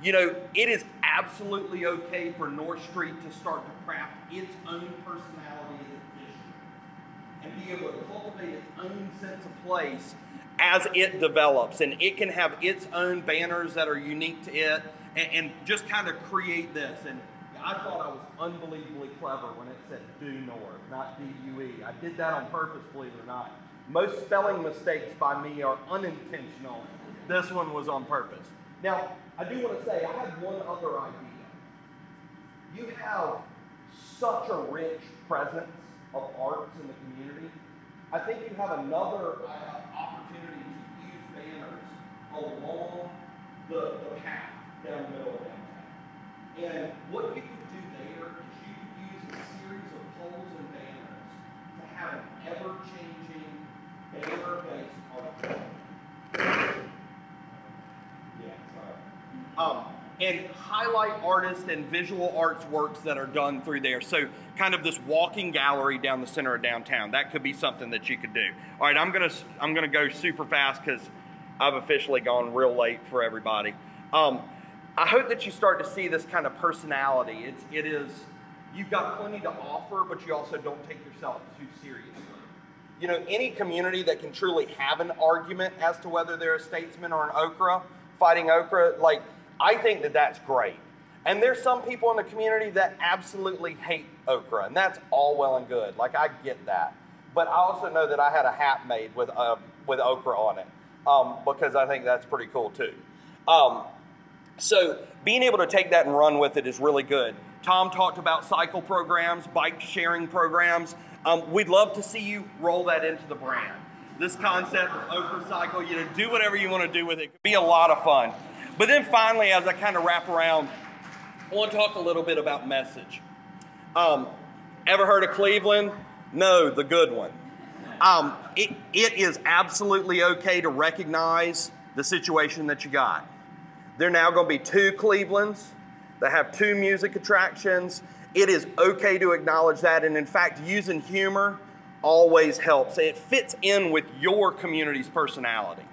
You know, it is absolutely okay for North Street to start to craft its own personality as a district and be able to cultivate its own sense of place as it develops. And it can have its own banners that are unique to it and just kind of create this. And I thought I was unbelievably clever when it said due north, not D-U-E. I did that on purpose, believe it or not. Most spelling mistakes by me are unintentional. This one was on purpose. Now, I do want to say, I have one other idea. You have such a rich presence of arts in the community. I think you have another opportunity to use banners along the path down the middle of downtown. And what you could do there is you could use a series of poles and banners to have an ever-changing banner-based art. Yeah, sorry. And highlight artists and visual arts works that are done through there. So kind of this walking gallery down the center of downtown. That could be something that you could do. All right, I'm gonna go super fast because I've officially gone real late for everybody. I hope that you start to see this kind of personality. You've got plenty to offer, but you also don't take yourself too seriously. You know, any community that can truly have an argument as to whether they're a statesman or an okra, fighting okra, like, I think that that's great. And there's some people in the community that absolutely hate okra, and that's all well and good. Like, I get that. But I also know that I had a hat made with okra on it, because I think that's pretty cool too. So being able to take that and run with it is really good. Tom talked about cycle programs, bike sharing programs. We'd love to see you roll that into the brand. This concept of okra cycle, you know, do whatever you want to do with it. It could be a lot of fun. But then finally, as I kind of wrap around, I want to talk a little bit about message. Ever heard of Cleveland? No, the good one. It is absolutely okay to recognize the situation that you got. There are now going to be 2 Clevelands that have 2 music attractions. It is okay to acknowledge that, and in fact, using humor always helps. It fits in with your community's personality.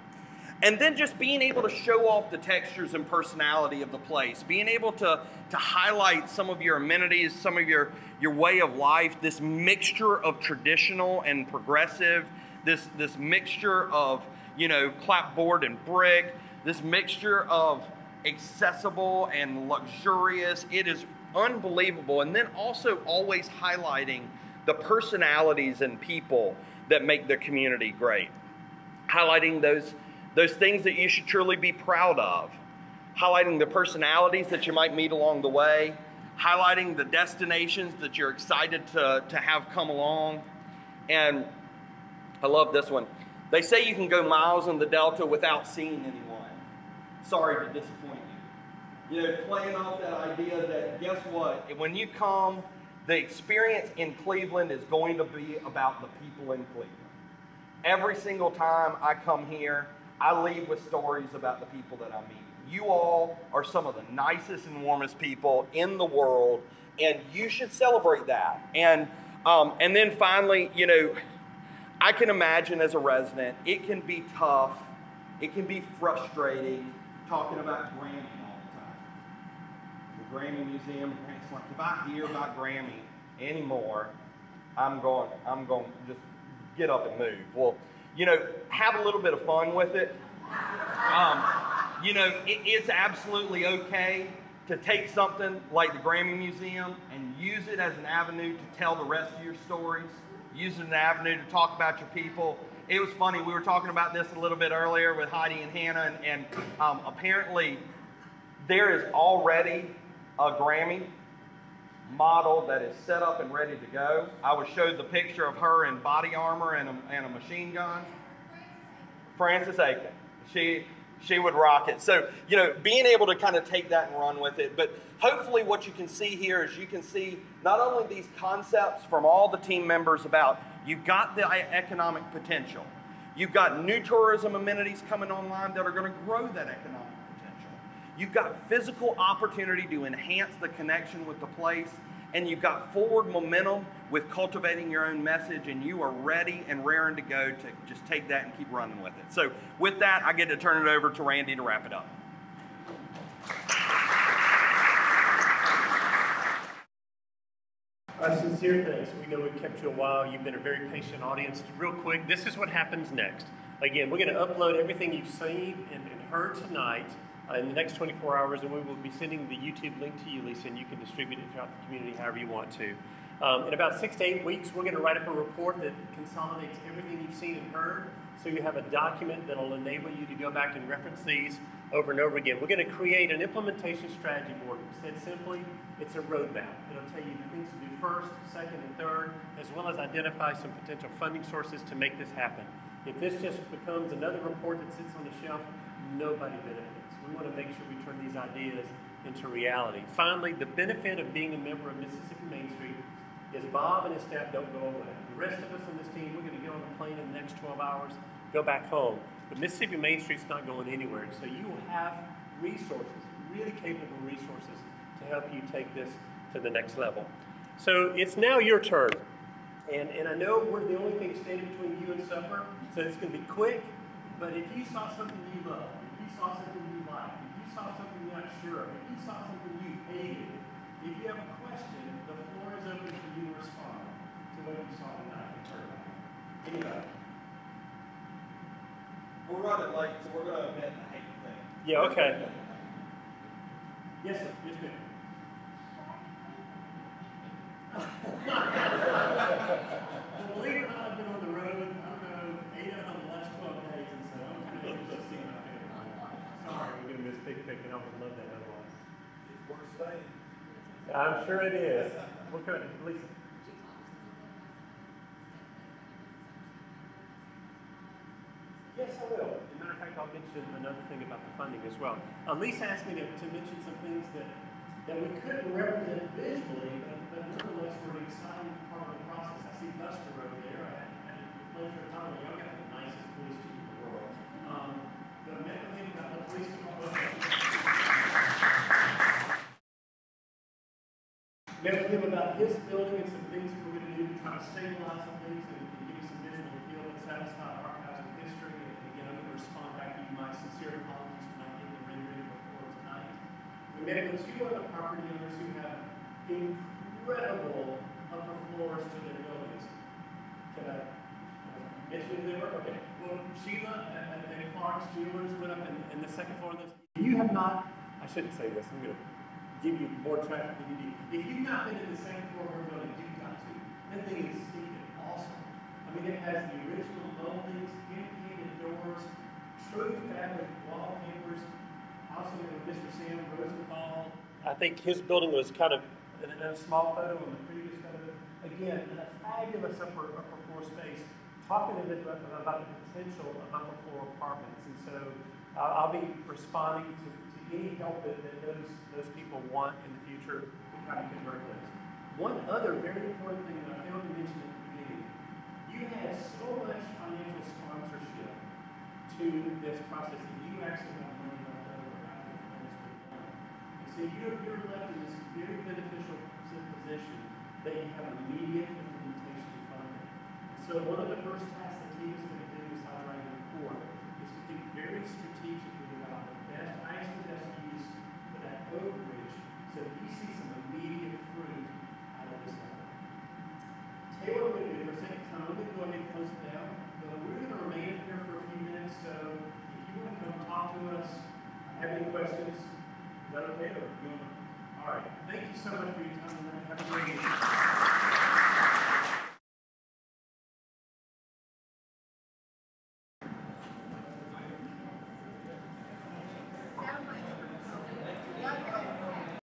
And then just being able to show off the textures and personality of the place, being able to highlight some of your amenities, some of your way of life, this mixture of traditional and progressive, this mixture of, you know, clapboard and brick, this mixture of accessible and luxurious. It is unbelievable. And then also always highlighting the personalities and people that make the community great. Highlighting those things that you should truly be proud of. highlighting the personalities that you might meet along the way, highlighting the destinations that you're excited to have come along. And I love this one. They say you can go miles in the Delta without seeing anyone. Sorry to disappoint you. You know, playing off that idea that, guess what? When you come, the experience in Cleveland is going to be about the people in Cleveland. Every single time I come here, I leave with stories about the people that I meet. You all are some of the nicest and warmest people in the world, and you should celebrate that. And then finally, you know, I can imagine as a resident, it can be tough, it can be frustrating talking about Grammy all the time. The Grammy Museum, it's like if I hear about Grammy anymore, I'm going to just get up and move. Well, you know, have a little bit of fun with it. You know, it's absolutely okay to take something like the Grammy Museum and use it as an avenue to tell the rest of your stories, use it as an avenue to talk about your people. It was funny, we were talking about this a little bit earlier with Heidi and Hannah, and apparently there is already a Grammy model that is set up and ready to go. I was showed the picture of her in body armor and a machine gun. Frances Aiken. She would rock it. So, you know, being able to kind of take that and run with it. But hopefully what you can see here is you can see not only these concepts from all the team members about you've got the economic potential. You've got new tourism amenities coming online that are going to grow that economic potential. You've got physical opportunity to enhance the connection with the place. And you've got forward momentum with cultivating your own message, and you are ready and raring to go to just take that and keep running with it. So with that, I get to turn it over to Randy to wrap it up. Sincere thanks. We know we've kept you a while. You've been a very patient audience. Real quick, this is what happens next. Again, we're going to upload everything you've seen and heard tonight in the next 24 hours, and we will be sending the YouTube link to you, Lisa, and you can distribute it throughout the community however you want to. In about 6 to 8 weeks, we're going to write up a report that consolidates everything you've seen and heard, so you have a document that will enable you to go back and reference these over and over again. We're going to create an implementation strategy board. Said simply, it's a roadmap. It'll tell you the things to do first, second, and third, as well as identify some potential funding sources to make this happen. If this just becomes another report that sits on the shelf, nobody benefits. We want to make sure we turn these ideas into reality. Finally, the benefit of being a member of Mississippi Main Street is Bob and his staff don't go away. The rest of us on this team, we're going to get on a plane in the next 12 hours, go back home. But Mississippi Main Street's not going anywhere. So you will have resources, really capable resources, to help you take this to the next level. So it's now your turn. And I know we're the only thing standing between you and supper, so it's going to be quick. But if you saw something you love, if you saw something you liked, if you saw something you're not sure of, if you saw something you hated, if you have a question, the floor is open for you to respond to what you saw tonight and heard about. Anybody? We're running late, so we're going to admit the hate thing. Yeah, okay. Yes, sir. Yes, ma'am. Well, believe it or not, I've been on the road, I don't know, 8 out of the last 12 days, and so I'm kind of interested to see my family. Sorry, we're going to miss Big Pick, and I would love that otherwise. It's worth saying. I'm sure it is. What kind of, Lisa? Yes, I will. As a matter of fact, I'll mention another thing about the funding as well. Lisa asked me to mention some things that we couldn't represent visually, but nonetheless were an exciting part of the process. I see Buster over there. I had the pleasure of telling y'all got the nicest police chief in the world. But I met with him about the police department. Met with him about his building and some things that we're going to do to try to stabilize some things and give you some visual appeal and satisfy archives of history. And again, I'm going to respond back to you my sincere apologies for not getting the rendering before tonight. We met with 2 other property owners who have incredible upper floors to their buildings. Can I mention who they were? Okay. Well, Sheila at Clark's Jewelers went up in the second floor of this. If you have not, I shouldn't say this, I'm going to give you more traffic than you need. If you've not been in the second floor of her building, you've got to. That thing is stinking awesome. I mean, it has the original moldings, hand-painted doors, true fabric wallpapers, I also know Mr. Sam Rosenthal. I think his building was kind of in a small photo on the previous photo. Again, a fabulous upper floor space. Talking a bit about the potential of upper floor apartments, and so I'll be responding to any help that those people want in the future to kind of convert those. One other very important thing that I failed to mention at the beginning, you had so much financial sponsorship to this process that you actually have money left over after the plan has been done. And so you're left in this very beneficial position that you have immediate implementation funding. And so one of the first tasks the team is going to do is highlight the report is to think very strategically about the best use for that overage so that you see some immediate fruit out of this effort. Taylor, we're going to do for a second time, I'm going to go ahead and close it down. But we're going to remain here for a few minutes, so if you want to come talk to us, have any questions, is that okay? Or all right. Thank you so much for your time tonight. Have a great evening.